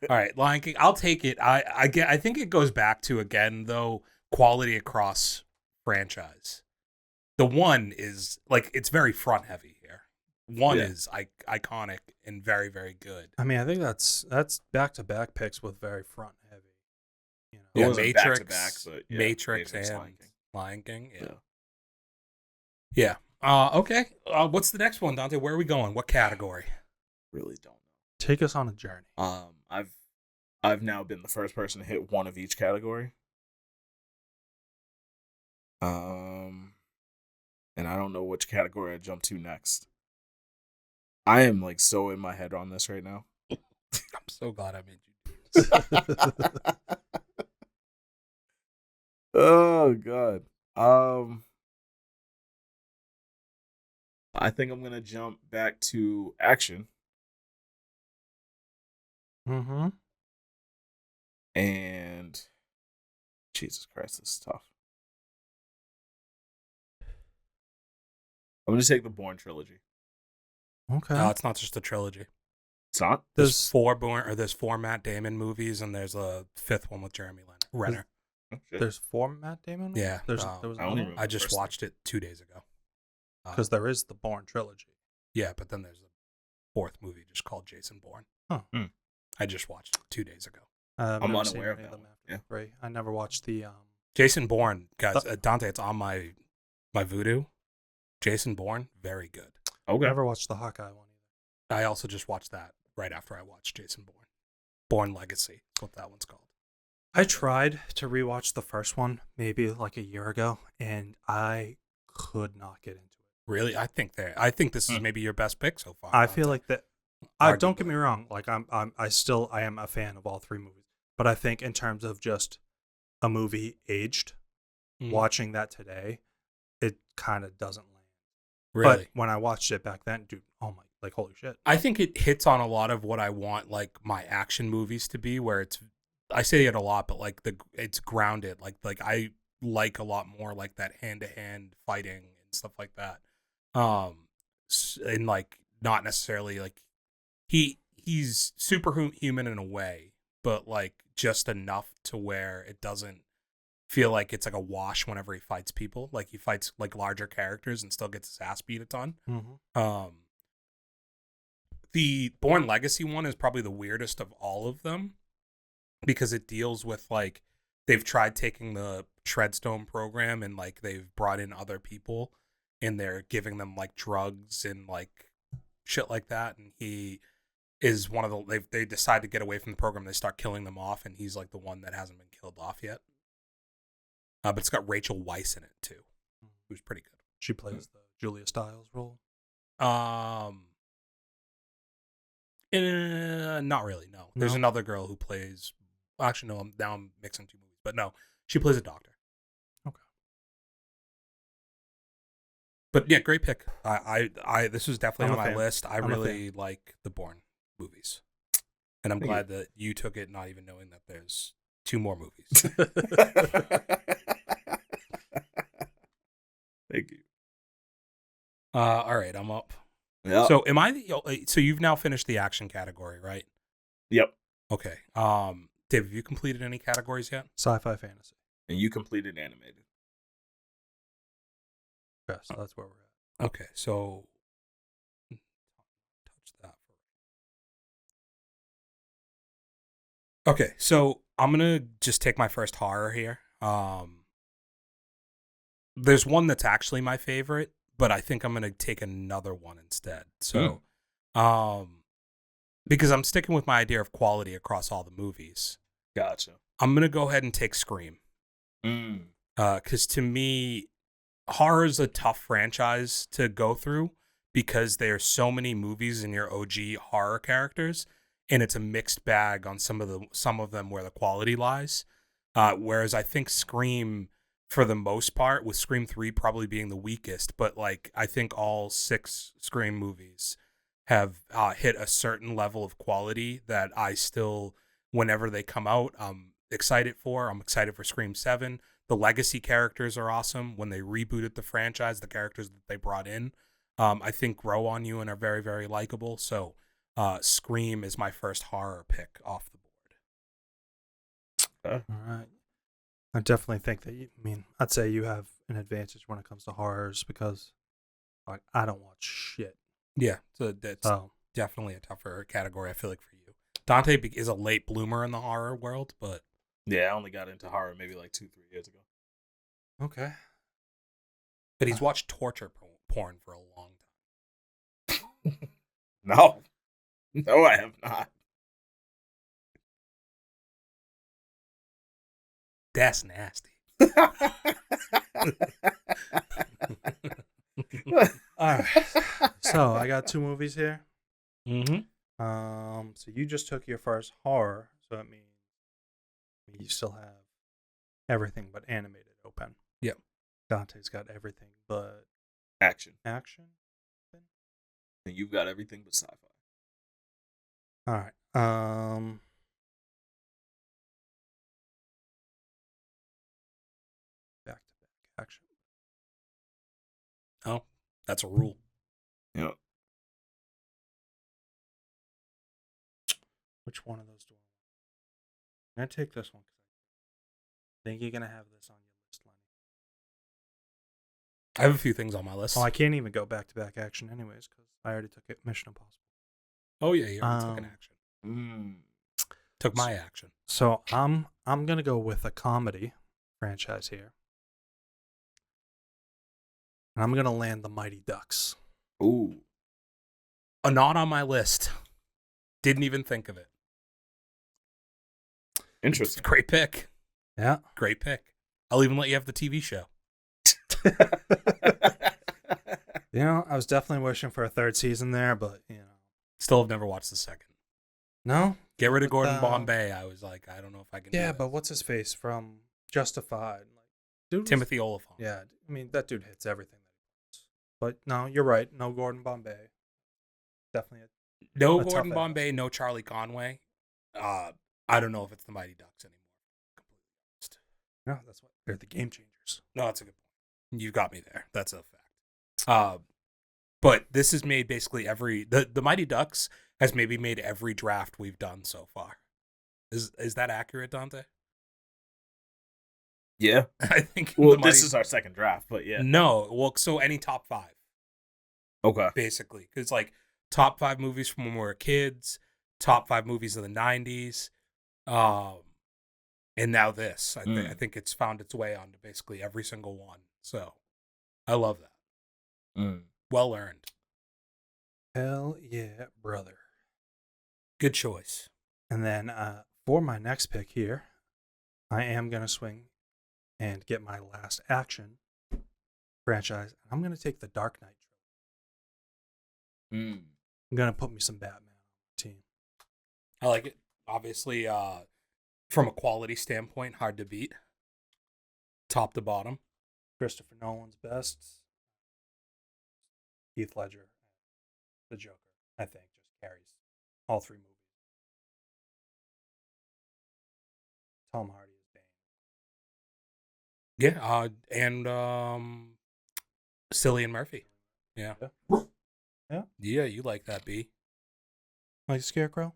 right, Lion King. I'll take it. I think it goes back to, again, though, quality across franchise. The one is like, it's very front heavy here. One Yeah. is iconic and very, very good. I mean, I think that's back-to-back picks with very front heavy. You know, It Yeah, wasn't Matrix, back-to-back, but yeah, Matrix, Matrix, and Lion King. Lion King. Yeah. Yeah. Okay. What's the next one, Dante? Where are we going? What category? Really don't take us on a journey. know. I've now been the first person to hit one of each category. And I don't know which category I jump to next. I am like so in my head on this right now. I'm so glad I made you do this. Oh god. I think I'm gonna jump back to action Mm-hmm. and Jesus Christ, this is tough. I'm gonna take the Bourne trilogy. Okay. No, it's not just a trilogy. It's not. There's there's four Matt Damon movies, and there's a fifth one with Jeremy Renner. Oh, shit. There's four Matt Damon movies? Yeah, There was I don't another even- I just First watched it 2 days ago. because there is the Bourne trilogy. Yeah, but then there's a fourth movie just called Jason Bourne. Huh. I just watched it 2 days ago. I've I'm never seen unaware of any that them one. after Yeah. three. I never watched the Jason Bourne, guys, Dante, it's on my Vudu. Jason Bourne, very good. Okay. never watched the Hawkeye one either. I also just watched that right after I watched Jason Bourne. Bourne Legacy, that's what that one's called. I tried to rewatch the first one maybe like a year ago, and I could not get into it. Really, I think this is maybe your best pick so far. I feel Dante. like that. Don't get me wrong. Like I am a fan of all three movies, but I think in terms of just a movie aged, watching that today, it kind of doesn't land. Really, But when I watched it back then, dude, oh my, like holy shit. I think it hits on a lot of what I want, like my action movies to be, where it's, I say it a lot, but like it's grounded. Like I like a lot more like that hand-to-hand fighting and stuff like that. And like not necessarily like he's superhuman in a way, but like just enough to where it doesn't feel like it's like a wash whenever he fights people. Like he fights like larger characters and still gets his ass beat a ton. Mm-hmm. The Bourne Legacy one is probably the weirdest of all of them because it deals with like they've tried taking the Treadstone program and like they've brought in other people and they're giving them like drugs and like shit like that, and he is one of the they decide to get away from the program. They start killing them off, and he's like the one that hasn't been killed off yet. But it's got Rachel Weisz in it too, who's pretty good. She plays the Julia Stiles role. Not really. No, there's No? another girl who plays. Actually, no. Now I'm mixing two movies, but no, she plays a doctor. Okay. But yeah, great pick. I this was definitely I'm on a my fan. list. I I'm a really like the Bourne movies, and I'm Thank glad that you took it, not even knowing that there's two more movies. Thank you. All right, I'm up. Yeah. So am I? So you've now finished the action category, right? Yep. Okay. Dave, have you completed any categories yet? Sci-fi fantasy. And you completed animated. Okay, so that's where we're at. Okay, so touch that. Okay, so I'm gonna just take my first horror here. There's one that's actually my favorite, but I think I'm gonna take another one instead. So, because I'm sticking with my idea of quality across all the movies, Gotcha. I'm gonna go ahead and take Scream. Mm. Because to me, horror is a tough franchise to go through because there's so many movies in your OG horror characters, and it's a mixed bag on some of them where the quality lies. Whereas I think Scream, for the most part, with Scream 3 probably being the weakest, but like I think all 6 Scream movies have hit a certain level of quality that I still, whenever they come out, I'm excited for. I'm excited for Scream 7. The legacy characters are awesome. When they rebooted the franchise, the characters that they brought in, I think grow on you and are very, very likable. So Scream is my first horror pick off the board. All right. I definitely think that I'd say you have an advantage when it comes to horrors because like I don't watch shit. Yeah, so that's definitely a tougher category, I feel like, for you. Dante is a late bloomer in the horror world, but Yeah, I only got into horror maybe like 2-3 years ago. Okay. but he's watched torture porn for a long time. No. No, I have not. That's nasty. All right. So I got 2 movies here. Mm-hmm. So you just took your first horror, so that means you still have everything but animated open. Yep. Dante's got everything but Action. action. And you've got everything but sci-fi. All right. Back to back action. Oh, that's a rule. Yeah. Which one of those do I want? I'm gonna take this one because I think you're gonna have this on your list, Lenny. I have a few things on my list. Oh, I can't even go back to back action anyways because I already took it. Mission Impossible. Oh yeah, you already took an action. Took my action. So I'm gonna go with a comedy franchise here, and I'm gonna land the Mighty Ducks. Ooh. Not on my list. Didn't even think of it. Interesting. Great pick. Yeah. Great pick. I'll even let you have the TV show. You know, I was definitely wishing for a 3rd season there, but Still have never watched the second. no. Get rid of But, Gordon Bombay. I was like, I don't know if I can. Yeah, do but this. what's his face from Justified? Like, dude, was- Timothy Oliphant. Yeah, I mean that dude hits everything that he wants. But no, you're right. No Gordon Bombay. Definitely. No a tough Gordon ass. Bombay. No Charlie Conway. I don't know if it's the Mighty Ducks anymore. Completely honest. No, that's what they're the game changers. No, that's a good point. You've got me there. That's a fact. But this has made basically the Mighty Ducks has maybe made every draft we've done so far. Is that accurate, Dante? Yeah. I think. Well, this is our second draft, but yeah. No, well, so any top 5, Okay. basically, because like top 5 movies from when we were kids, top 5 movies of the '90s, and now this. I think it's found its way onto basically every single one. So I love that. Well earned. Hell yeah, brother. Good choice. And then for my next pick here, I am gonna swing and get my last action franchise. I'm gonna take the Dark Knight trilogy. I'm gonna put me some Batman on the team. I like it. Obviously, from a quality standpoint, hard to beat. Top to bottom. Christopher Nolan's best. Heath Ledger, the Joker, I think, just carries all 3 movies. Tom Hardy is Bane. Yeah, and Cillian Murphy. Yeah. Yeah, you like that, B. Like Scarecrow?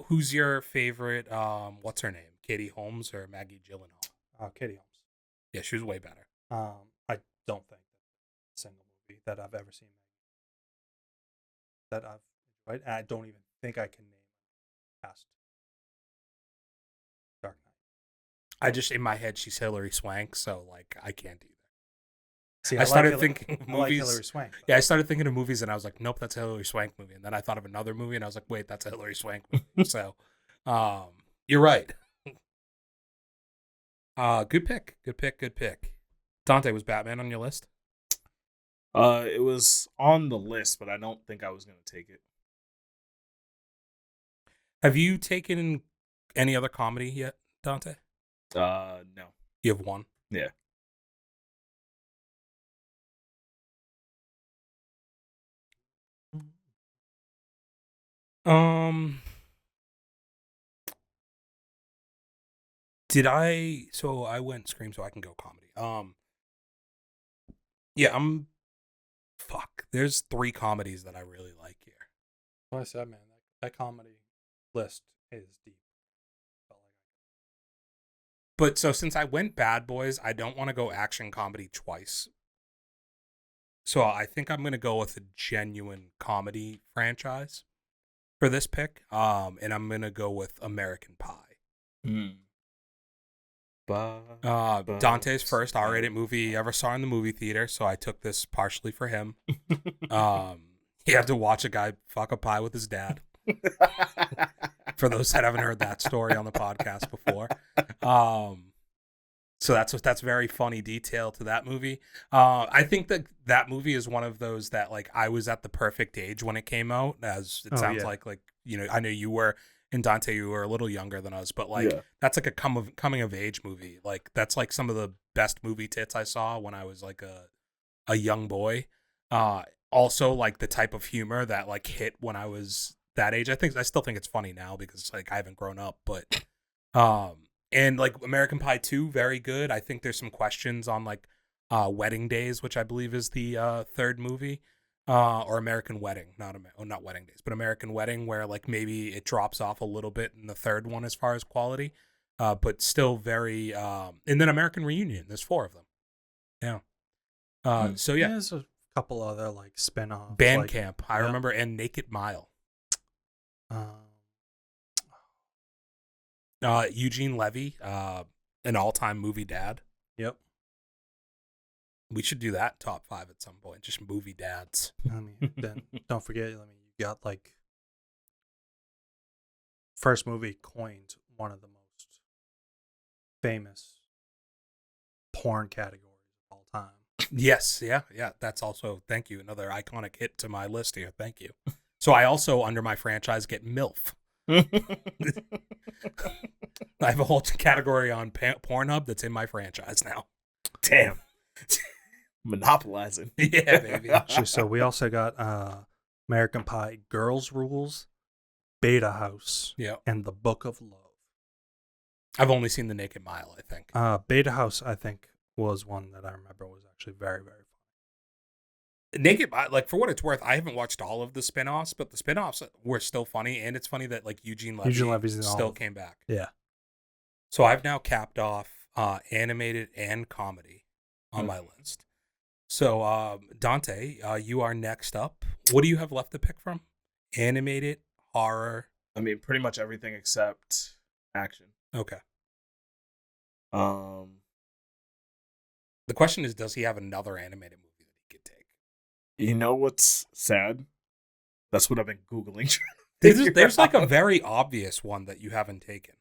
Who's your favorite, what's her name? Katie Holmes or Maggie Gyllenhaal? Katie Holmes. Yeah, she was way better. I don't think that's a single movie that I've ever seen that I've enjoyed. And I don't even think I can name past Dark Knight. I just, in my head, she's Hilary Swank, so like I can't either. See, I started thinking of I like movies. Hilary Swank. Yeah, I started thinking of movies, and I was like, nope, that's a Hilary Swank movie. And then I thought of another movie, and I was like, wait, that's a Hilary Swank movie. So, you're right. Good pick. Good pick. Good pick. Dante, was Batman on your list? It was on the list, but I don't think I was gonna take it. Have you taken any other comedy yet, Dante? No. You have one. Yeah. So I went Scream, so I can go comedy. Yeah, there's 3 comedies that I really like here. Like I said, man, that comedy list is deep. But so since I went Bad Boys, I don't want to go action comedy twice. So I think I'm gonna go with a genuine comedy franchise for this pick. And I'm gonna go with American Pie. Dante's first R-rated movie he ever saw in the movie theater, so I took this partially for him. He had to watch a guy fuck a pie with his dad. For those that haven't heard that story on the podcast before. So that's very funny detail to that movie. I think that movie is one of those that like I was at the perfect age when it came out, as it sounds like you know, I know you were, and Dante, you were a little younger than us, but like that's like a coming of age movie. Like that's like some of the best movie tits I saw when I was like a young boy. Also like the type of humor that like hit when I was that age. I still think it's funny now because like I haven't grown up, but and like American Pie 2, very good. I think there's some questions on like Wedding Days, which I believe is the third movie. Or American Wedding, not Wedding Days, but American Wedding, where like maybe it drops off a little bit in the third one as far as quality, but still very. And then American Reunion, there's 4 of them. Yeah. So yeah, there's a couple other like spin-offs. Bandcamp, I remember, and Naked Mile. Eugene Levy, an all-time movie dad. Yep. We should do that top 5 at some point. Just movie dads. I mean, then don't forget. I mean, you got like first movie coined one of the most famous porn categories of all time. Yes, yeah. That's also, thank you, another iconic hit to my list here. Thank you. So I also, under my franchise, get MILF. I have a whole category on Pornhub that's in my franchise now. Damn. Monopolizing. Yeah, baby. So we also got American Pie Girls Rules, Beta House, and The Book of Love. I've only seen The Naked Mile, I think. Beta House, I think, was one that I remember was actually very, very funny. Naked Mile, like, for what it's worth, I haven't watched all of the spinoffs, but the spinoffs were still funny, and it's funny that like Eugene Levy still came back. Yeah. So I've now capped off animated and comedy on my list. So, Dante, you are next up. What do you have left to pick from? Animated, horror? I mean, pretty much everything except action. Okay. The question is, does he have another animated movie that he could take? You know what's sad? That's what I've been Googling. There's like a very obvious one that you haven't taken.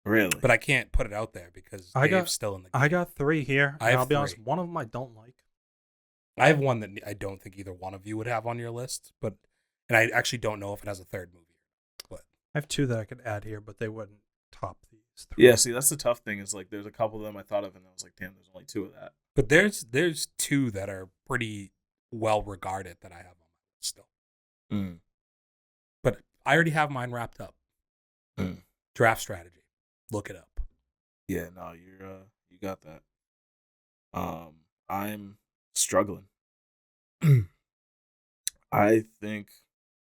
Really? But I can't put it out there because Dave's still in the game. I got 3 here. I'll be honest, one of them I don't like. I have one that I don't think either one of you would have on your list, and I actually don't know if it has a third movie. But I have 2 that I could add here, but they wouldn't top these 3. Yeah, see, that's the tough thing is like there's a couple of them I thought of and I was like, damn, there's only 2 of that. But there's 2 that are pretty well regarded that I have on my list still. But I already have mine wrapped up. Draft Strategy. Look it up. Yeah, no, you got that. I'm struggling. I think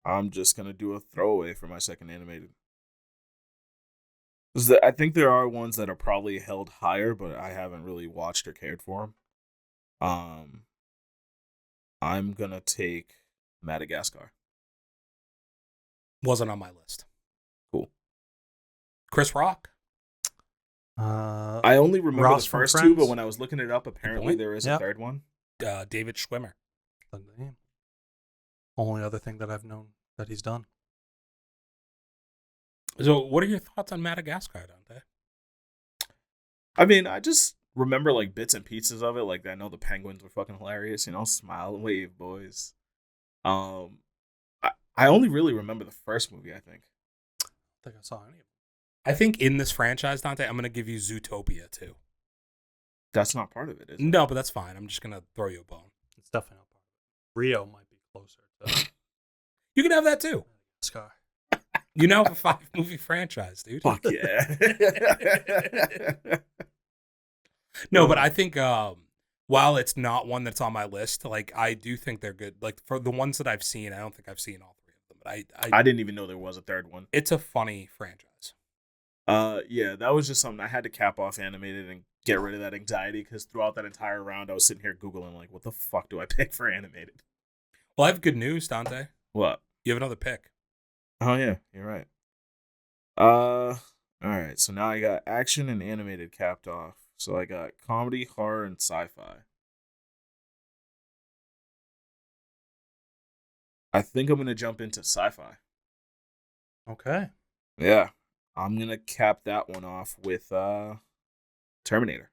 I'm just gonna do a throwaway for my second animated. I think there are ones that are probably held higher, but I haven't really watched or cared for them. I'm gonna take Madagascar. Wasn't on my list. Cool. Chris Rock. I only remember Ross the first from 2, but Friends? when I was looking it up, apparently there is a third one. David Schwimmer. Only other thing that I've known that he's done. So what are your thoughts on Madagascar, Dante? I mean, I just remember like bits and pieces of it. Like I know the penguins were fucking hilarious. Smile and wave, boys. Um, I only really remember the first movie. I think. I think I saw any of them. I think in this franchise, Dante, I'm gonna give you Zootopia too. That's not part of it, is it? No, but that's fine. I'm just gonna throw you a bone. It's definitely not part of it. Rio might be closer to You can have that too. Scar. You now have a 5-movie franchise, dude. Fuck yeah. No, but I think while it's not one that's on my list, like I do think they're good. Like for the ones that I've seen, I don't think I've seen all 3 of them, but I didn't even know there was a third one. It's a funny franchise. Yeah, that was just something I had to cap off animated and get rid of that anxiety because throughout that entire round, I was sitting here Googling, like, what the fuck do I pick for animated? Well, I have good news, Dante. What? You have another pick. Oh, yeah, you're right. All right, so now I got action and animated capped off. So I got comedy, horror, and sci-fi. I think I'm going to jump into sci-fi. Okay. Yeah, I'm going to cap that one off with Terminator.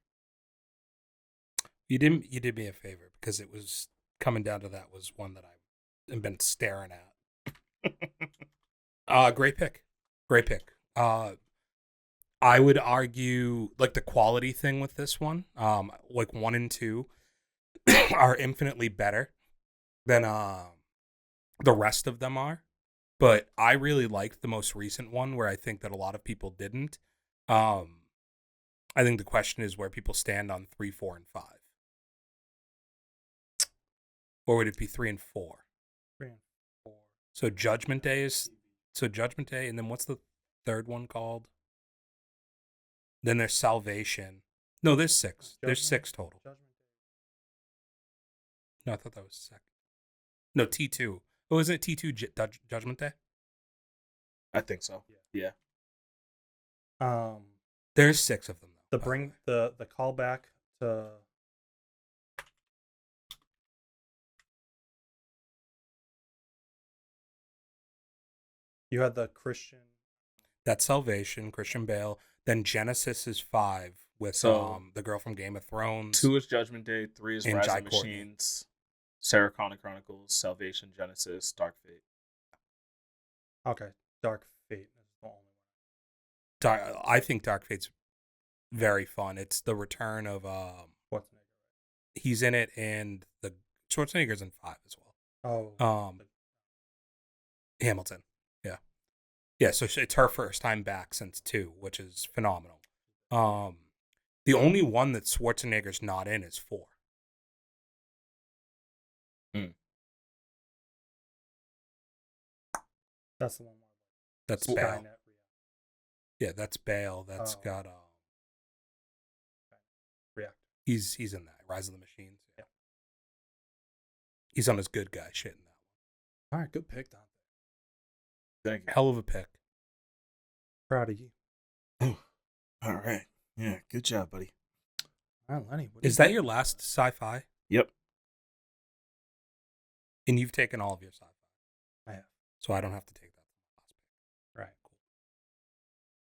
You did me a favor because it was coming down to that was one that I've been staring at. Great pick. I would argue like the quality thing with this one, like 1 and 2 are infinitely better than the rest of them are. But I really liked the most recent one where I think that a lot of people didn't. I think the question is where people stand on 3, 4, and 5. Or would it be 3 and 4? 3 and 4. So Judgment Day, and then what's the third one called? Then there's Salvation. No, there's 6. There's 6 total. No, I thought that was second. No, T2. Oh, isn't it T2 Judgment Day? I think so. Yeah. There's 6 of them. The callback to you had the Christian. That's Salvation, Christian Bale. Then Genesis is 5 with the girl from Game of Thrones. 2 is Judgment Day. 3 is And Rise Jai of the Courtney. Machines. Sarah Connor Chronicles, Salvation, Genesis, Dark Fate. Okay, Dark Fate is the only one. I think Dark Fate's very fun. It's the return of Schwarzenegger. he's in it, and the Schwarzenegger's in 5 as well. Oh. Hamilton. Yeah, so it's her first time back since 2, which is phenomenal. The only one that Schwarzenegger's not in is 4. That's the one. That's Skynet Bale. Yeah, that's Bale. That's got Reactor. He's in that Rise of the Machines. Yeah. He's on his good guy shit in that one. All right, good pick, Don. Thank you. Hell of a pick. Proud of you. All right. Yeah, good job, buddy. All right, Lenny. Is that your last sci-fi? Yep. And you've taken all of your sci-fi. I have. So I don't have to take that. Right. Cool.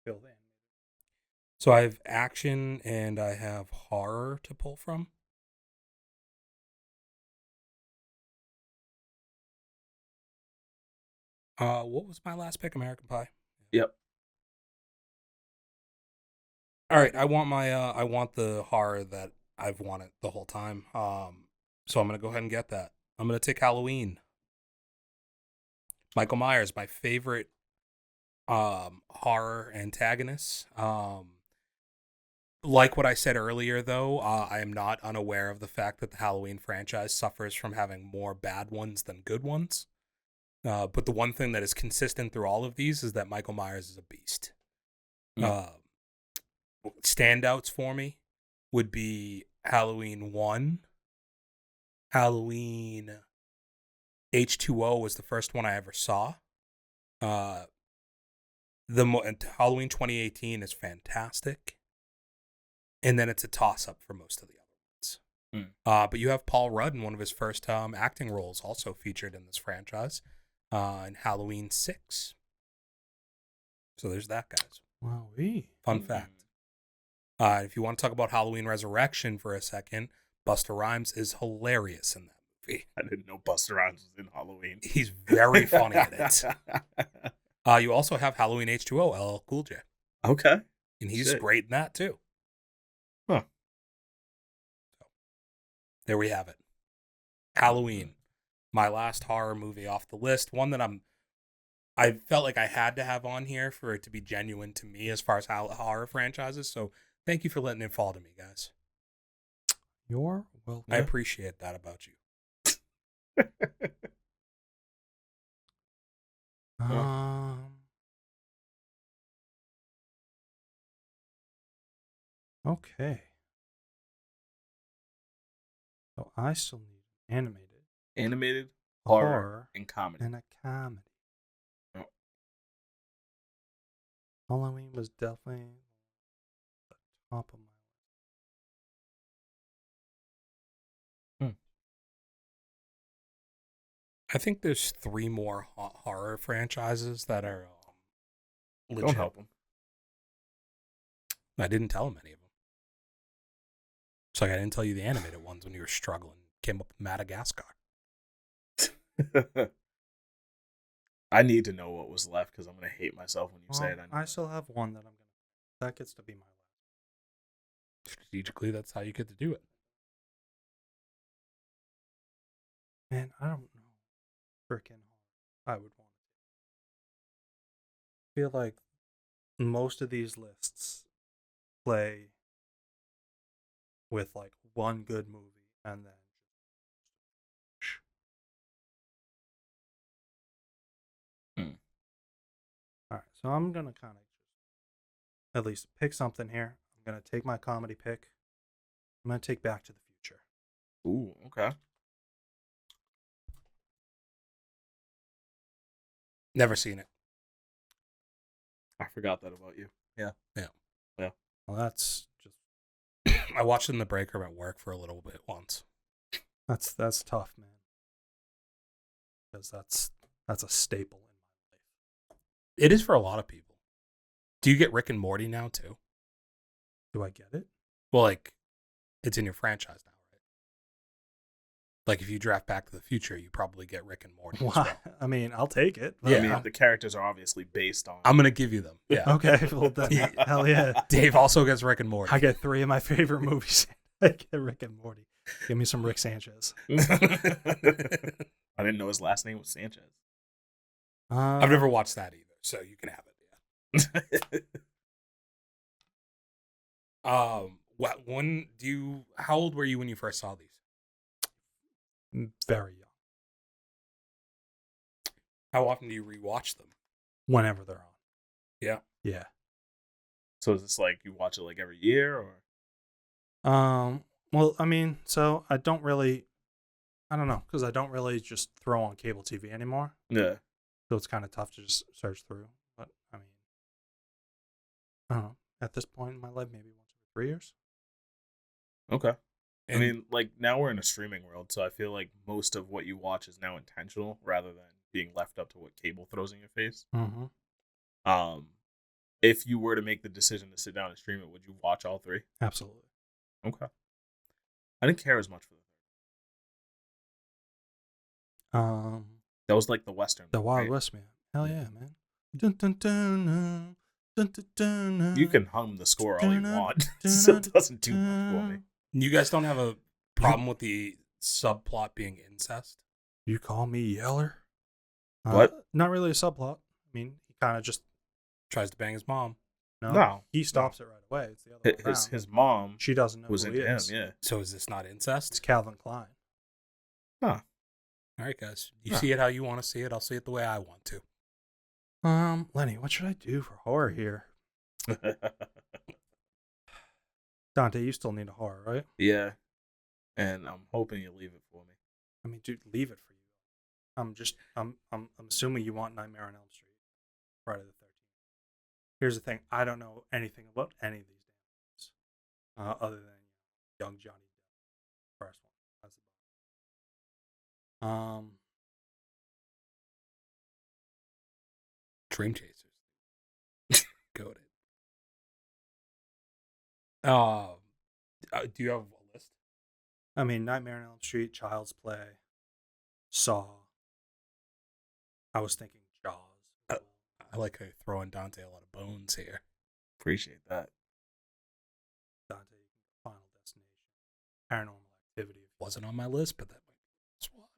Fill in. So I have action and I have horror to pull from. What was my last pick? American Pie. Yep. All right, I want the horror that I've wanted the whole time. So I'm gonna go ahead and get that. I'm gonna take Halloween. Michael Myers, my favorite horror antagonist. Like what I said earlier, though, I am not unaware of the fact that the Halloween franchise suffers from having more bad ones than good ones. But the one thing that is consistent through all of these is that Michael Myers is a beast. Standouts for me would be Halloween 1. Halloween H2O was the first one I ever saw. The Halloween 2018 is fantastic. And then it's a toss-up for most of the other ones. But you have Paul Rudd in one of his first acting roles also featured in this franchise in Halloween 6. So there's that, guys. Wow. Fun fact. If you want to talk about Halloween Resurrection for a second, Busta Rhymes is hilarious in that movie. I didn't know Busta Rhymes was in Halloween. He's very funny in it. You also have Halloween H2O, LL Cool J. Okay. And he's Shit. great in that too. Huh. So, there we have it. Halloween. My last horror movie off the list. One that I felt like I had to have on here for it to be genuine to me as far as horror franchises. So thank you for letting it fall to me, guys. You're welcome. I appreciate that about you. Okay. So I still need Animated, horror, and comedy. and a comedy. Oh. Halloween was definitely the top of my list. I think there's 3 more horror franchises that are legit. Don't help him. I didn't tell him any of them. It's like I didn't tell you the animated ones when you were struggling. Came up with Madagascar. I need to know what was left because I'm going to hate myself when you say it. I still have one that that gets to be my last. Strategically, that's how you get to do it. Man, I don't know. Freaking I would want to. I feel like most of these lists play with like one good movie and then all right, so I'm gonna kind of just at least pick something here. I'm gonna take my comedy pick. I'm gonna take Back to the Future. Ooh, okay. Never seen it. I forgot that about you. Yeah. Well, that's just I watched it in the break room at work for a little bit once. that's tough, man. Because that's a staple in my life. It is for a lot of people. Do you get Rick and Morty now too? Do I get it? Well, like, it's in your franchise now, right? Like, if you draft Back to the Future, you probably get Rick and Morty as well. I mean, I'll take it. Yeah. I mean, the characters are obviously based on. I'm going to give you them. Yeah. Okay, well then, hell yeah. Dave also gets Rick and Morty. I get 3 of my favorite movies. I get Rick and Morty. Give me some Rick Sanchez. I didn't know his last name was Sanchez. I've never watched that either, so you can have it. Yeah. How old were you when you first saw these? Very young. How often do you rewatch them? Whenever they're on. Yeah. Yeah. So is this like you watch it like every year or? Well, I mean, so I don't really just throw on cable TV anymore. Yeah. So it's kind of tough to just search through. But I mean, I don't know. At this point in my life, maybe once every 3 years. Okay. And I mean, like now we're in a streaming world, so I feel like most of what you watch is now intentional rather than being left up to what cable throws in your face. Mm-hmm. If you were to make the decision to sit down and stream it, would you watch all 3? Absolutely. Okay. I didn't care as much for the that was like the Western. The Wild right? West, man. Hell yeah, man. Dun, dun, dun, dun, dun, dun, dun, dun. You can hum the score all you want, so it doesn't do much for me. you guys don't have a problem with the subplot being incest? You call me Yeller? What? Not really a subplot. I mean, he kind of just Tries to bang his mom. No. He stops it right away. It's the other way around. His mom She doesn't know was who he into him, is. yeah. So is this not It's incest? Calvin Klein. Huh. All right, guys. You Huh. see it how you want to see it. I'll see it the way I want to. Lenny, what should I do for horror here? Dante, you still need a horror, right? Yeah. And I'm hoping you leave it for me. I mean, dude, leave it for you. I'm assuming you want Nightmare on Elm Street, Friday the 13th. Here's the thing: I don't know anything about any of these damn movies, other than Young Johnny Depp, first one. That's about it. Dream Chasers. Go to it. Do you have a list? I mean, Nightmare on Elm Street, Child's Play, Saw. I was thinking Jaws. I like how you're throwing Dante a lot of bones here. Appreciate that. Dante, Final Destination, Paranormal Activity. Wasn't on my list, but that might be this one.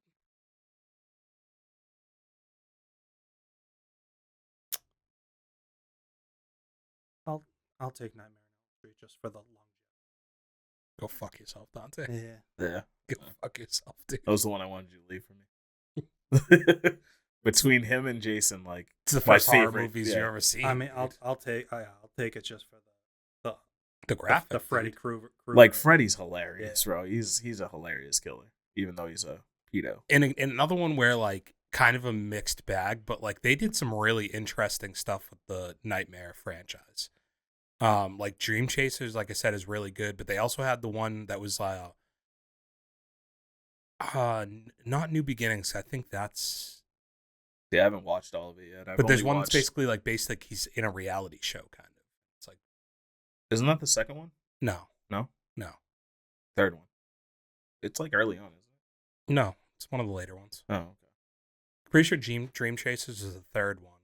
I'll take Nightmare on Elm Street just for the longevity. Go fuck yourself, Dante. Yeah. Go fuck yourself, dude. That was the one I wanted you to leave for me. Between him and Jason, like, It's the my first horror favorite, movies yeah. you ever seen. I mean, dude. I'll take it just for the graphic, the Freddy dude. Krueger. Like, Freddy's hilarious, bro. He's a hilarious killer, even though he's a pedo. And another one where like kind of a mixed bag, but like they did some really interesting stuff with the Nightmare franchise. Like Dream Chasers, like I said, is really good, but they also had the one that was not New Beginnings. I think that's. Yeah, I haven't watched all of it yet. But there's one that's basically like he's in a reality show, kind of. It's like, isn't that the second one? no, No, third one. It's like early on, isn't it? no, it's one of the later ones. Oh, okay. Pretty sure Dream Chasers is the third one,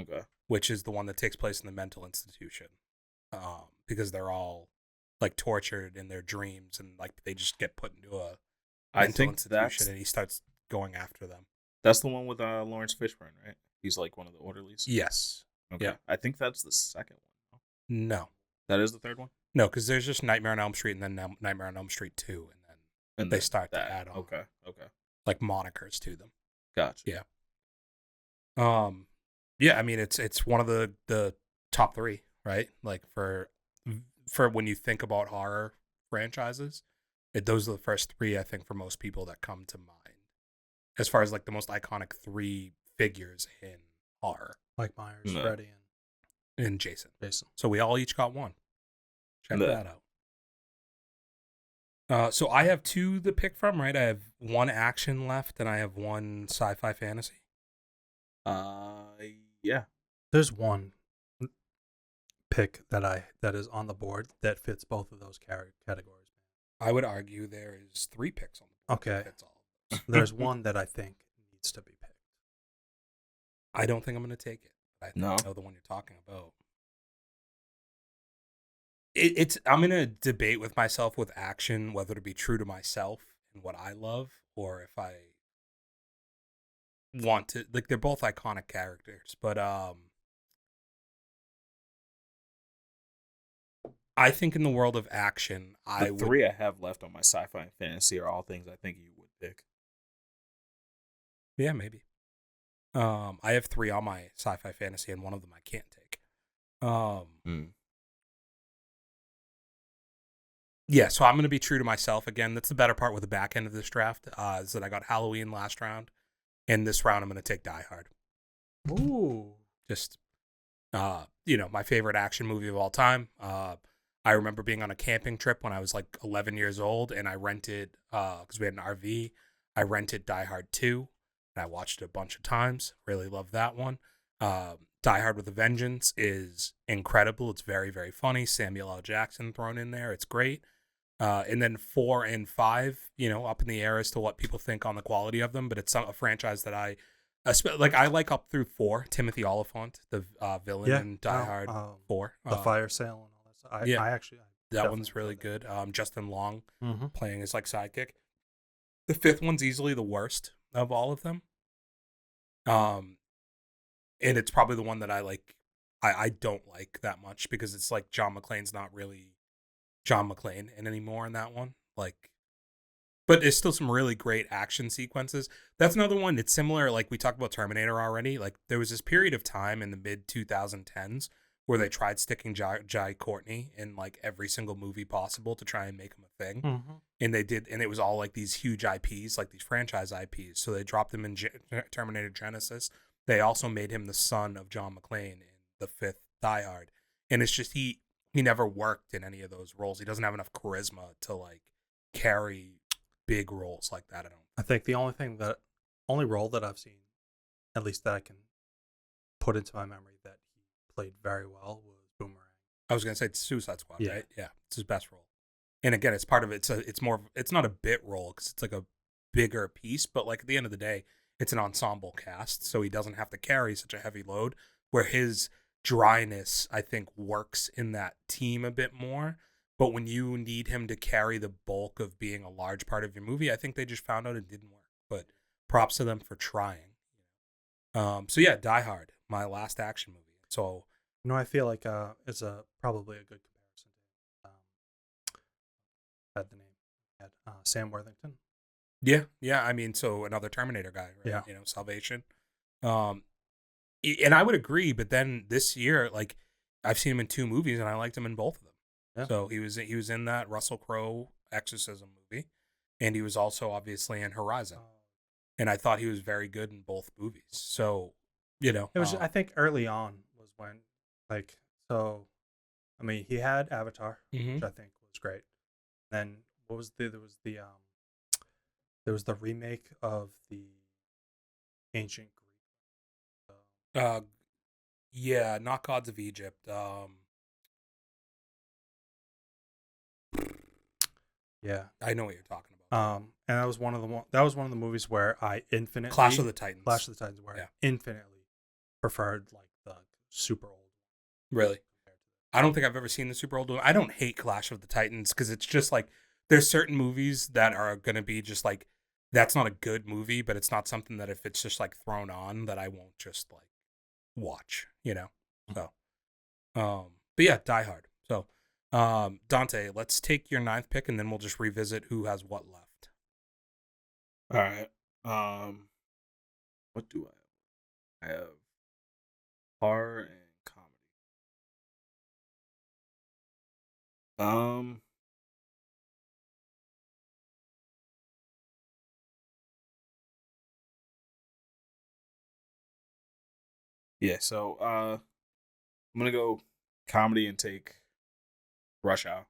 Okay. which is the one that takes place in the mental institution, because they're all like tortured in their dreams and like they just get put into a mental institution, and he starts going after them. That's the one with Lawrence Fishburne, right? He's like one of the orderlies. Yes. Okay. Yeah. I think that's the second one. No. That is the third one. No, because there's just Nightmare on Elm Street and then Nightmare on Elm Street 2, and then they start to add on Okay. like monikers to them. Gotcha. Yeah. Yeah. I mean, it's one of the top three, right? Like for when you think about horror franchises, those are the first three I think for most people that come to mind, as far as like the most iconic three figures in horror. Mike Myers, No. Freddy, And Jason. Jason. So we all each got one. Check No. that out. So I have two to pick from, right? I have one action left, and I have one sci-fi fantasy. Yeah. There's one pick that is on the board that fits both of those categories. I would argue there is 3 picks on the board. Okay. That's all. There's one that I think needs to be picked. I don't think I'm going to take it. I think No. I know the one you're talking about. I'm going to debate with myself with action whether to be true to myself and what I love, or if I want to, like, they're both iconic characters, but I think in the world of action, The three I have left on my sci-fi and fantasy are all things I think you would pick. Yeah, maybe. I have 3 on my sci-fi fantasy, and one of them I can't take. Yeah, so I'm going to be true to myself again. That's the better part with the back end of this draft, is that I got Halloween last round, and this round I'm going to take Die Hard. Ooh. Just, my favorite action movie of all time. I remember being on a camping trip when I was like 11 years old, and I rented, because we had an RV, I rented Die Hard 2, and I watched it a bunch of times. Really loved that one. Die Hard with a Vengeance is incredible. It's very, very funny. Samuel L. Jackson thrown in there. It's great. And then 4 and 5, up in the air as to what people think on the quality of them, but it's a franchise that I like up through 4. Timothy Olyphant, the villain in Die Hard 4. The fire sale and all that stuff. That one's really good. Justin Long Mm-hmm. playing his like sidekick. The 5th one's easily the worst of all of them. And it's probably the one that I don't like that much, because it's like John McClane's not really John McClane anymore in that one. Like, but there's still some really great action sequences. That's another one. It's similar. Like we talked about Terminator already. Like there was this period of time in the mid 2010s where they tried sticking Jai Courtney in like every single movie possible to try and make him a thing. Mm-hmm. And they did, and it was all like these huge IPs, like these franchise IPs. So they dropped him in Terminator Genesis. They also made him the son of John McClane in the 5th Die Hard. And it's just he never worked in any of those roles. He doesn't have enough charisma to like carry big roles like that. I think the only role that I've seen, at least that I can put into my memory, that he played very well was Boomerang. I was gonna say Suicide Squad, Yeah. right? Yeah, it's his best role. And again, it's part of it. It's not a bit role because it's like a bigger piece, but like at the end of the day, it's an ensemble cast, so he doesn't have to carry such a heavy load. Where his dryness, I think, works in that team a bit more. But when you need him to carry the bulk of being a large part of your movie, I think they just found out it didn't work. But props to them for trying. So yeah, Die Hard, my last action movie. So I feel like it's probably a good comparison. Had the name, had Sam Worthington. yeah. I mean, so another Terminator guy, right? Yeah. Salvation. And I would agree, but then this year, like I've seen him in 2 movies, and I liked him in both of them. Yeah. So he was in that Russell Crowe Exorcism movie, and he was also obviously in Horizon, and I thought he was very good in both movies. So It was I think early on was when I mean he had Avatar, which I think was great. Then what was there was the remake of the ancient Greek. yeah, not Gods of Egypt. Yeah. I know what you're talking about. And that was one of the movies where I infinitely Clash of the Titans. where I infinitely preferred like the super old. Really? I don't think I've ever seen the super old one. I don't hate Clash of the Titans because it's just like there's certain movies that are going to be just like that's not a good movie, but it's not something that if it's just like thrown on that I won't just like watch, So, but yeah, Die Hard. So, Dante, let's take your 9th pick and then we'll just revisit who has what left. All right. What do I have? I have horror and comedy. Yeah, so I'm gonna go comedy and take Rush Hour.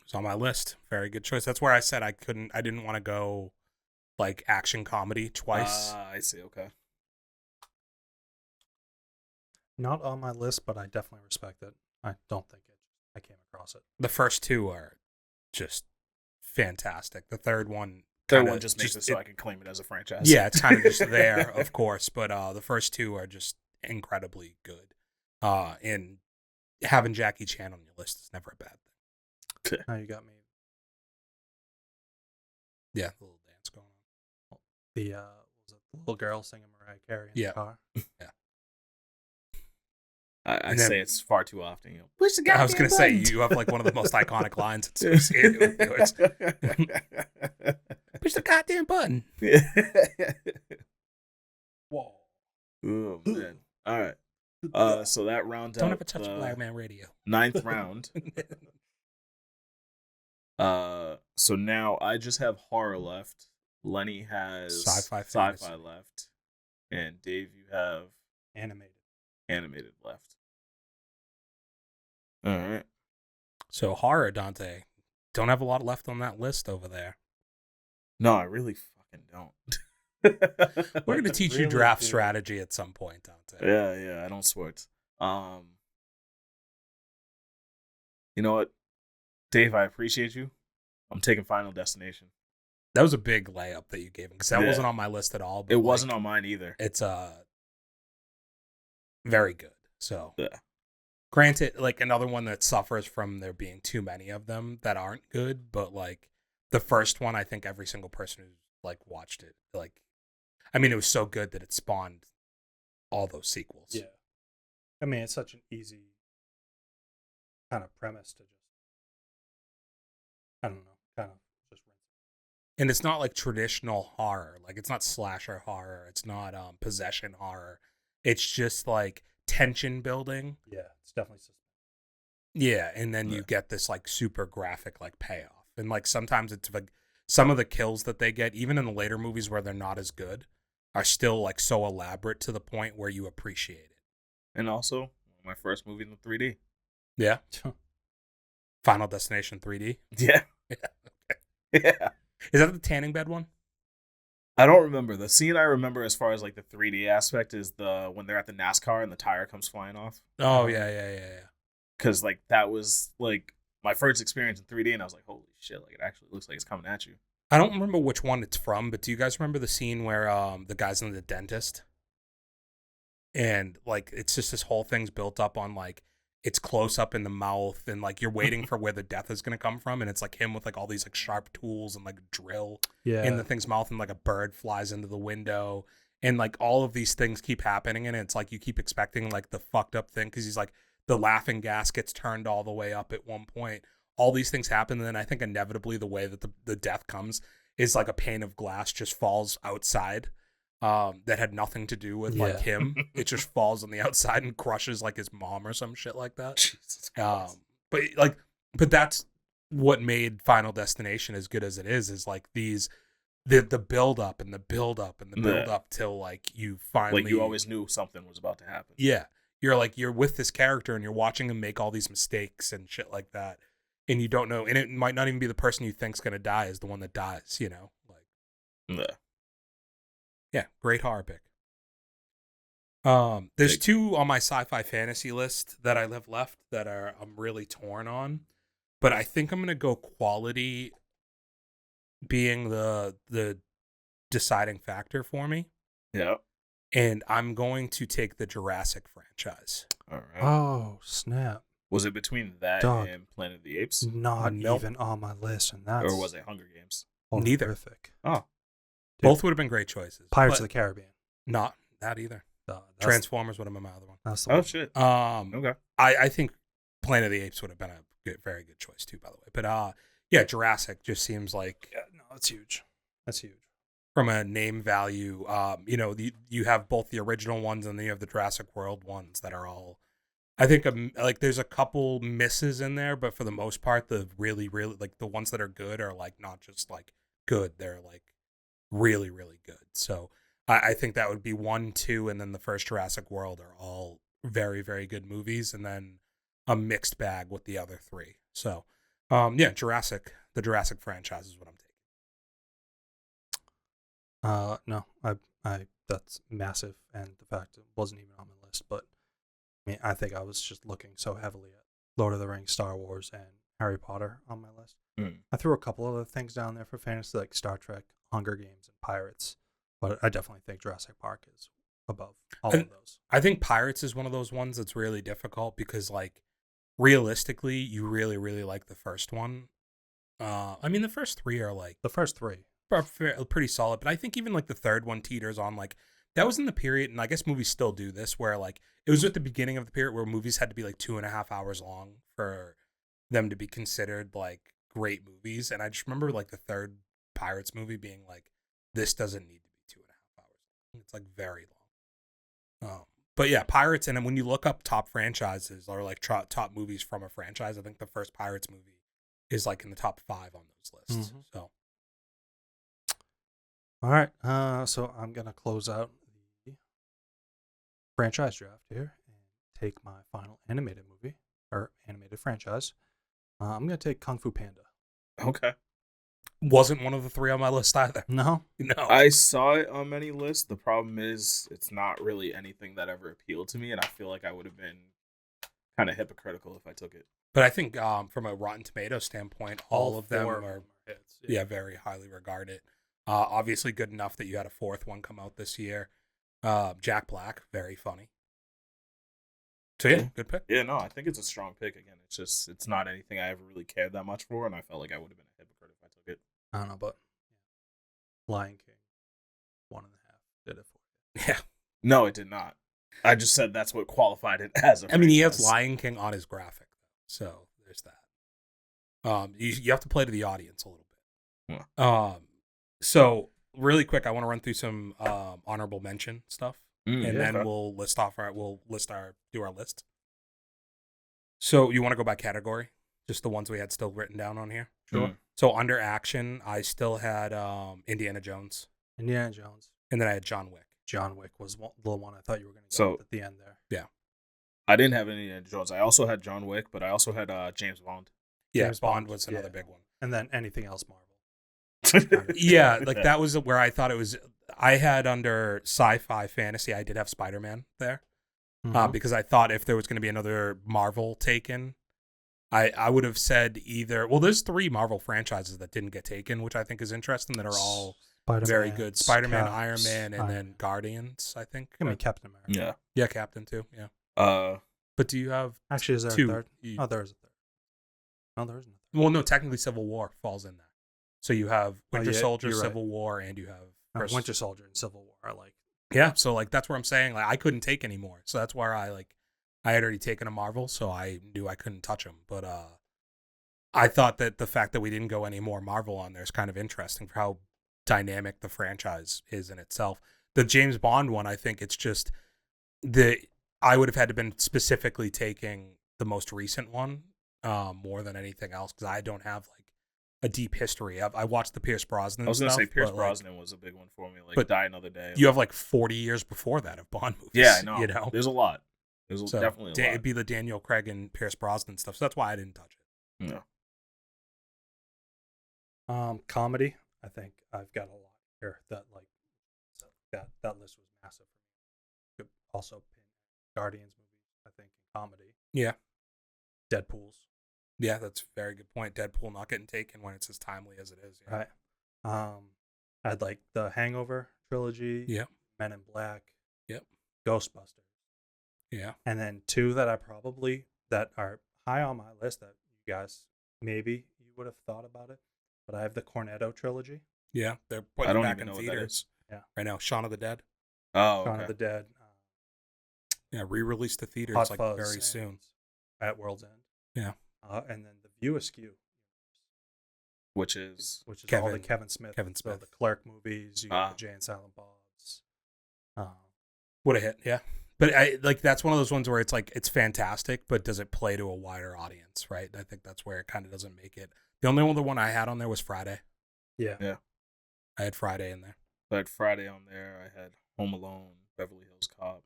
It's on my list. Very good choice. That's where I said I didn't want to go like action comedy twice. I see. Okay. Not on my list, but I definitely respect it. I don't think I came across it. The first 2 are just fantastic. The third one just makes it so I can claim it as a franchise. Yeah, it's kind of just there, of course, but the first 2 are just incredibly good. And having Jackie Chan on your list is never a bad thing. Now you got me. Yeah, the little dance going on. The was it the little girl singing Mariah Carey in the car? Yeah. I say it's far too often. Push the goddamn I was going to say, you have like one of the most iconic lines associated with yours. Push the goddamn button. Whoa. Oh, man. All right. So that rounds out. Don't ever touch Black Man Radio. 9th round. So now I just have horror left. Lenny has sci-fi left. And Dave, you have animated left. All right. So horror, Dante. Don't have a lot left on that list over there. No, I really fucking don't. We're going to teach you draft strategy at some point, Dante. Yeah, I don't sweat. You know what? Dave, I appreciate you. I'm taking Final Destination. That was a big layup that you gave him because that wasn't on my list at all. But it wasn't on mine either. It's very good. So, yeah. Granted, like another one that suffers from there being too many of them that aren't good, but like the first one, I think every single person who's like watched it, like, I mean, it was so good that it spawned all those sequels. Yeah. I mean, it's such an easy kind of premise to just, I don't know, kind of just rinse it. And it's not like traditional horror. Like, it's not slasher horror. It's not possession horror. It's just like tension building. Yeah, it's definitely suspense. Yeah, and then you get this like super graphic like payoff. And like sometimes it's like some of the kills that they get, even in the later movies where they're not as good, are still like so elaborate to the point where you appreciate it. And also, my first movie in 3D. Yeah. Final Destination 3D. Yeah. Yeah. Is that the tanning bed one? I don't remember. The scene I remember as far as like the 3D aspect is when they're at the NASCAR and the tire comes flying off. Oh, yeah. because like that was like my first experience in 3D, and I was like, holy shit, like it actually looks like it's coming at you. I don't remember which one it's from, but do you guys remember the scene where the guy's in the dentist? And like it's just this whole thing's built up on like it's close up in the mouth and like you're waiting for where the death is gonna come from, and it's like him with like all these like sharp tools and like a drill in the thing's mouth, and like a bird flies into the window, and like all of these things keep happening, and it's like you keep expecting like the fucked up thing because he's like the laughing gas gets turned all the way up at one point. All these things happen, and then I think inevitably the way that the death comes is like a pane of glass just falls outside. That had nothing to do with like him. It just falls on the outside and crushes like his mom or some shit like that. Jesus Christ. But that's what made Final Destination as good as it is like these the build up and the build up and the build up till like you finally like you always knew something was about to happen. Yeah. You're with this character and you're watching him make all these mistakes and shit like that. And you don't know, and it might not even be the person you think's gonna die is the one that dies, you know? Like yeah, great horror pick. There's two on my sci-fi fantasy list that I have left that I'm really torn on, but I think I'm gonna go quality being the deciding factor for me. Yeah. And I'm going to take the Jurassic franchise. All right. Oh, snap. Was it between that and Planet of the Apes? Not even on my list, and that's Or was it Hunger Games? Neither. Horrific. Oh. Both would have been great choices. Pirates of the Caribbean. Not that either. That's Transformers would have been my other one. the Oh one. shit. Okay. I think Planet of the Apes would have been a very good choice too, by the way. But yeah, Jurassic just seems like That's huge. That's huge. from a name value. You have both the original ones and then you have the Jurassic World ones that are all. I think like there's a couple misses in there, but for the most part, the really, really like the ones that are good are like not just like good; they're like really, really good. So I think that would be 1, 2, and then the first Jurassic World are all very, very good movies, and then a mixed bag with the other 3. So yeah, the Jurassic franchise is what I'm taking. No, I that's massive, and the fact it wasn't even on my list, but. I mean, I think I was just looking so heavily at Lord of the Rings, Star Wars, and Harry Potter on my list. I threw a couple other things down there for fantasy, like Star Trek, Hunger Games, and Pirates. But I definitely think Jurassic Park is above all of those. I think Pirates is one of those ones that's really difficult because, like, realistically, you really, really like the first one. I mean, the first 3 are like The first 3 are pretty solid, but I think even like the third one teeters on like. That was in the period, and I guess movies still do this, where like it was at the beginning of the period where movies had to be like 2.5 hours long for them to be considered like great movies. And I just remember like the third Pirates movie being like, this doesn't need to be 2.5 hours. It's like very long. But yeah, Pirates, and then when you look up top franchises or like top movies from a franchise, I think the first Pirates movie is like in the top 5 on those lists. Mm-hmm. So. All right, so I'm gonna close out the franchise draft here and take my final animated movie or animated franchise. I'm gonna take Kung Fu Panda. Okay. Wasn't one of the 3 on my list either. No, I saw it on many lists. The problem is it's not really anything that ever appealed to me, and I feel like I would have been kind of hypocritical if I took it. But I think from a Rotten Tomatoes standpoint, all of them 4 are hits. very highly regarded. Obviously good enough that you had a 4th one come out this year. Jack Black, very funny. So yeah, good pick. Yeah, no, I think it's a strong pick. Again, it's not anything I ever really cared that much for, and I felt like I would have been a hypocrite if I took it. I don't know, but Lion King 1.5 did it for you. Yeah. No, it did not. I just said that's what qualified it as a I mean, he has franchise. Lion King on his graphic, so there's that. You have to play to the audience a little bit. Yeah. So really quick, I want to run through some honorable mention stuff, and then okay. we'll do our list. So you want to go by category, just the ones we had still written down on here. Sure. So under action, I still had Indiana Jones, Indiana Jones. and then I had John Wick. John Wick was the one I thought you were going to So- go with at the end there. I didn't have any Indiana Jones. I also had John Wick, but I also had James Bond. Yeah, James Bond Bond, was another yeah. big one. And then anything else Marvel. Yeah, like that was where I thought it was. I had under sci-fi fantasy, I did have Spider-Man there. because I thought if there was going to be another Marvel taken, I would have said either. Well, there's 3 Marvel franchises that didn't get taken, which I think is interesting. That are all very good: Spider-Man, Caps, Iron Man, and Iron then Man. Guardians. I think. I mean, Captain America. Yeah. Captain too. Yeah. But do you have Actually, is there 2? a third? Oh, there is a third. No, there isn't. Well, no, technically Civil War falls in that. So you have Winter Soldier, you're right. Civil War, and you have Winter Soldier and Civil War are like. Yeah, so like that's where I'm saying like I couldn't take anymore. So that's where I had already taken a Marvel, so I knew I couldn't touch them. But I thought that the fact that we didn't go any more Marvel on there is kind of interesting for how dynamic the franchise is in itself. The James Bond one, I think it's just I would have had to been specifically taking the most recent one more than anything else because I don't have like a deep history. I watched the Pierce Brosnan. I was gonna stuff, say Pierce but, Brosnan was a big one for me. Like but Die Another Day. You have like 40 years before that of Bond movies. Yeah, I know. You know, There's a lot. There's so definitely a lot. it'd be the Daniel Craig and Pierce Brosnan stuff. So that's why I didn't touch it. No. Comedy. I think I've got a lot here that like that list was massive. Could also pin Guardians movies. I think in comedy. Yeah. Deadpool's. Yeah, that's a very good point. Deadpool not getting taken when it's as timely as it is. Yeah. Right. I had like the Hangover trilogy. Yeah. Men in Black. Yep. Ghostbusters. Yeah. And then 2 that that are high on my list that you guys maybe you would have thought about it, but I have the Cornetto trilogy. Yeah, they're I putting don't it back even in know what that theaters. is. Yeah. Right now, Shaun of the Dead. Oh, Shaun okay. of the Dead. Yeah, re-released to theaters Hot like Fuzz very and soon. At World's End. Yeah. And then the View Askew, Which is all the Kevin Smith. Kevin So Smith. the Clerk movies, you got the Jay and Silent Bobs. What a hit, yeah. But I like that's one of those ones where it's like it's fantastic, but does it play to a wider audience, right? I think that's where it kind of doesn't make it. The only other one I had on there was Friday. Yeah. I had Friday in there. I had Friday on there. I had Home Alone, Beverly Hills Cop.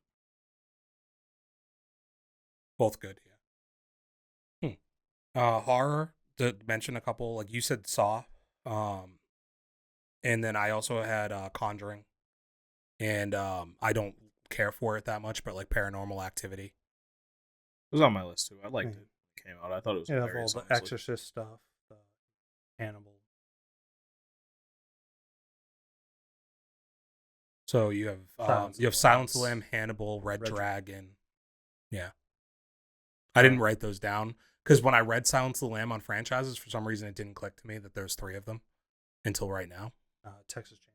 Both good, yeah. Horror, to mention a couple, like you said, Saw. And then I also had Conjuring. And I don't care for it that much, but like Paranormal Activity. It was on my list too. I liked it. When it came out. I thought it was Yeah, all hilarious. the honestly. Exorcist stuff, the Hannibal. So you have Silence of the Lamb, Hannibal, Red Dragon. Yeah. I didn't write those down because when I read Silence of the Lamb on franchises, for some reason it didn't click to me that there's 3 of them until right now. Texas Chainsaw.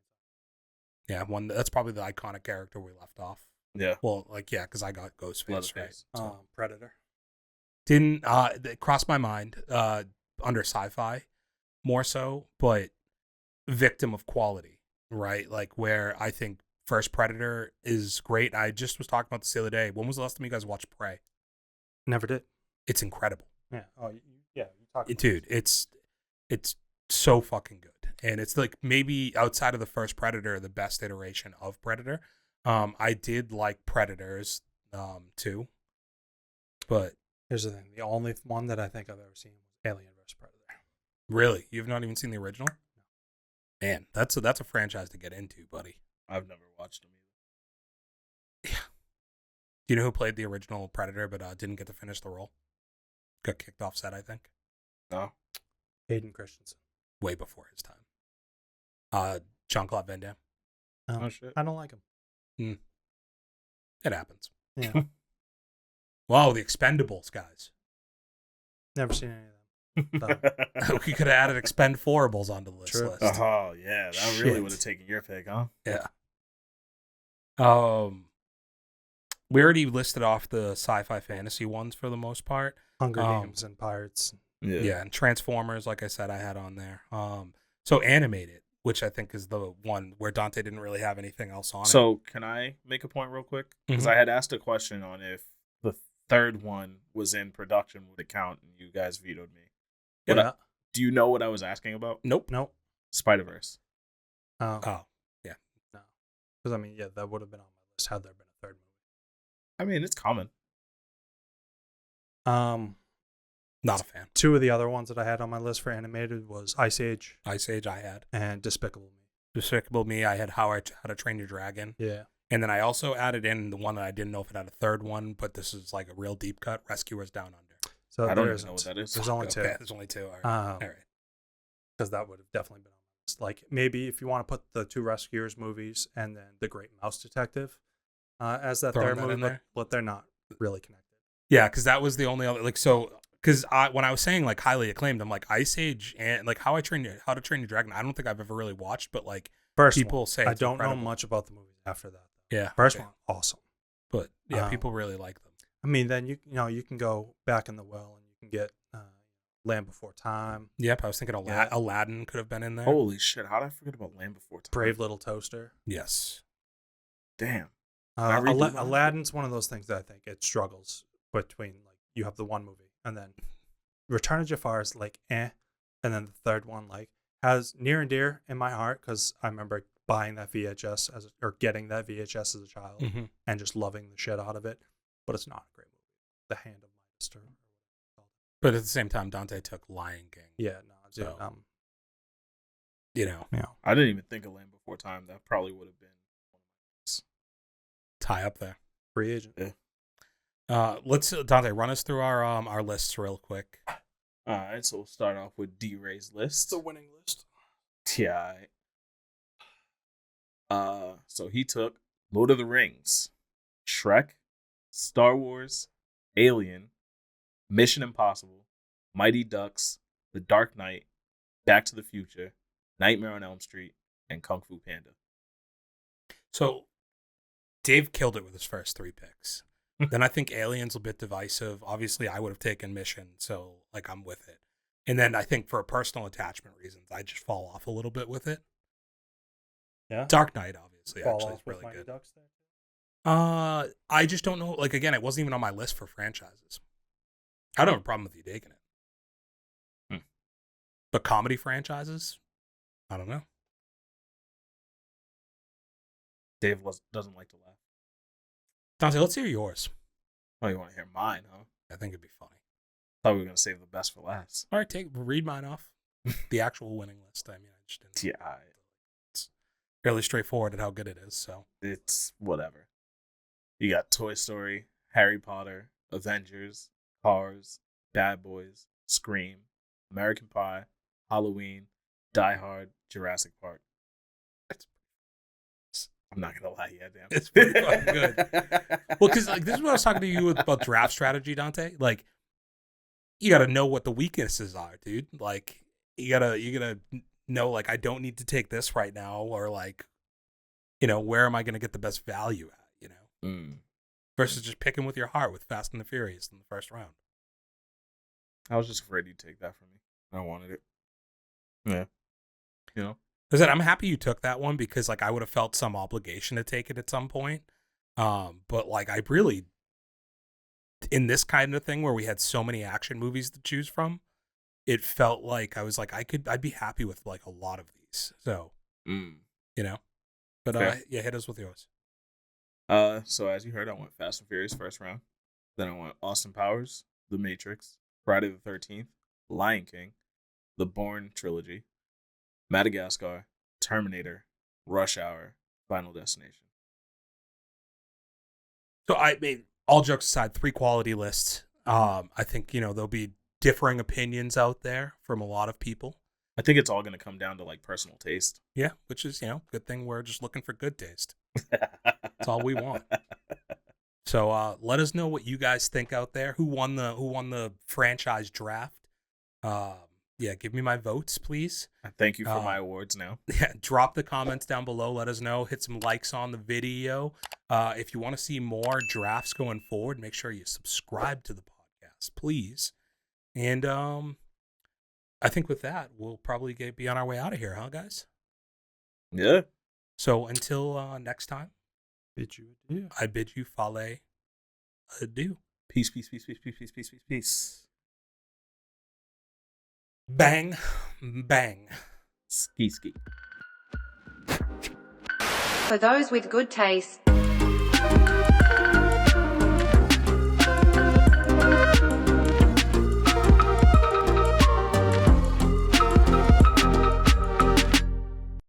Yeah, that's probably the iconic character we left off. Yeah. Well, like yeah, because I got Ghostface, Leatherface. right? So. Predator. Didn't it crossed my mind under Sci-Fi more so, but victim of quality, right? Like where I think first Predator is great. I just was talking about this the other day. When was the last time you guys watched Prey? Never did. It's incredible. Yeah. Oh, yeah. You talked. Dude, it's so fucking good, and it's like maybe outside of the first Predator, the best iteration of Predator. I did like Predators, too, but Here's the thing: the only one that I think I've ever seen was Alien vs Predator. really, you've not even seen the original? No. Man, that's a franchise to get into, buddy. I've never watched them either. Yeah. Do you know who played the original Predator but didn't get to finish the role? Got kicked off set, I think. No. Hayden Christensen. Way before his time. Jean-Claude Van Damme. Oh shit. I don't like him. It happens. Yeah. Wow, the Expendables, guys. Never seen any of them. We could have added Expend-4ables onto the True. list. Oh yeah, that really Shit. would have taken your pick, huh? Yeah. We already listed off the sci-fi fantasy ones for the most part. Hunger Games and Pirates. Yeah, and Transformers, like I said, I had on there. So animated, which I think is the one where Dante didn't really have anything else on it. So can I make a point real quick? Because I had asked a question on if the third one was in production would it count, and you guys vetoed me. Yeah. Do you know what I was asking about? Nope. Spider-Verse. Oh, yeah. No. Because, I mean, yeah, that would have been on my list had there been a third movie. I mean, it's common. Not a fan. 2 of the other ones that I had on my list for animated was Ice Age Ice Age I had. and Despicable Me. Despicable Me, I had How to Train Your Dragon. Yeah. And then I also added in the one that I didn't know if it had a third one, but this is like a real deep cut, Rescuers Down Under. So I don't there even know what isn't. that is. There's only two. Okay, there's only two. All right. All right. Because that would have definitely been on my list. Like maybe if you want to put the two Rescuers movies and then The Great Mouse Detective as that Throwing third that movie, in there? but they're not really connected. Yeah, because that was the only other because when I was saying like highly acclaimed, I'm like Ice Age and like How to Train Your Dragon. I don't think I've ever really watched, but like First people one, say I it's don't incredible. know much about the movies after that. Yeah, First okay. one, awesome. But yeah, people really like them. I mean, then you can go back in the well and you can get Land Before Time, Yep, I was thinking Yeah. Aladdin could have been in there. Holy shit! How did I forget about Land Before Time? Brave Little Toaster. Yes. Damn. I redo mine? Aladdin's one of those things that I think it struggles between like you have the one movie and then Return of Jafar is like and then the third one like has near and dear in my heart because I remember buying that VHS or getting that VHS as a child Mm-hmm. and just loving the shit out of it, but it's not a great movie. The Hand of Midas. But at the same time, Dante took Lion King. Yeah, no, dude, So, you know, yeah. I didn't even think of Land Before Time. That probably would have been one of tie up there. Free Agent. Let's Dante run us through our lists real quick. my. All right, so we'll start off with D-Ray's list. winning list. Yeah. So he took Lord of the Rings, Shrek, Star Wars, Alien, Mission Impossible, Mighty Ducks, The Dark Knight, Back to the Future, Nightmare on Elm Street, and Kung Fu Panda. So Dave killed it with his first three picks. Then I think Alien's a bit divisive. Obviously, I would have taken Mission, so like I'm with it. And then I think for personal attachment reasons, I just fall off a little bit with it. Yeah. Dark Knight, obviously, Fall actually off is with really Mighty good. Ducks there. I just don't know. Like again, it wasn't even on my list for franchises. I don't have a problem with you taking it. But comedy franchises, I don't know. Dave doesn't like to laugh. Dante, let's hear yours. Oh, you want to hear mine, huh? I think it'd be funny. Thought we were gonna save the best for last. All right, read mine off. The actual winning list. I mean, I just didn't. Yeah, It's fairly straightforward at how good it is. So it's whatever. You got Toy Story, Harry Potter, Avengers, Cars, Bad Boys, Scream, American Pie, Halloween, Die Hard, Jurassic Park. I'm not gonna lie, yeah, damn. It's pretty fucking good. Well, because like this is what I was talking to you about draft strategy, Dante. Like, you got to know what the weaknesses are, dude. Like, you gotta know like I don't need to take this right now, or like, where am I gonna get the best value at? Versus just picking with your heart with Fast and the Furious in the first round. I was just afraid you'd take that from me. I wanted it. Yeah. I said, I'm happy you took that one because like I would have felt some obligation to take it at some point. But like I really, in this kind of thing where we had so many action movies to choose from, it felt like I was like I'd be happy with like a lot of these. So, But yeah, hit us with yours. So as you heard, I went Fast and Furious first round. Then I went Austin Powers, The Matrix, Friday the 13th, Lion King, The Bourne trilogy, Madagascar, Terminator, Rush Hour, Final Destination. So I mean, all jokes aside, 3 quality lists. I think there'll be differing opinions out there from a lot of people. I think it's all going to come down to like personal taste. Yeah, which is good thing we're just looking for good taste. That's all we want. So let us know what you guys think out there. Who won the franchise draft? Yeah, give me my votes, please. Thank you for my awards now. Yeah, drop the comments down below. Let us know. Hit some likes on the video. If you want to see more drafts going forward, make sure you subscribe to the podcast, please. And I think with that, we'll probably be on our way out of here, huh, guys? Yeah. So until next time, Bid you adieu. I bid you fale adieu. Peace, peace, peace, peace, peace, peace, peace, peace, peace. Bang, bang. Ski, ski. For those with good taste.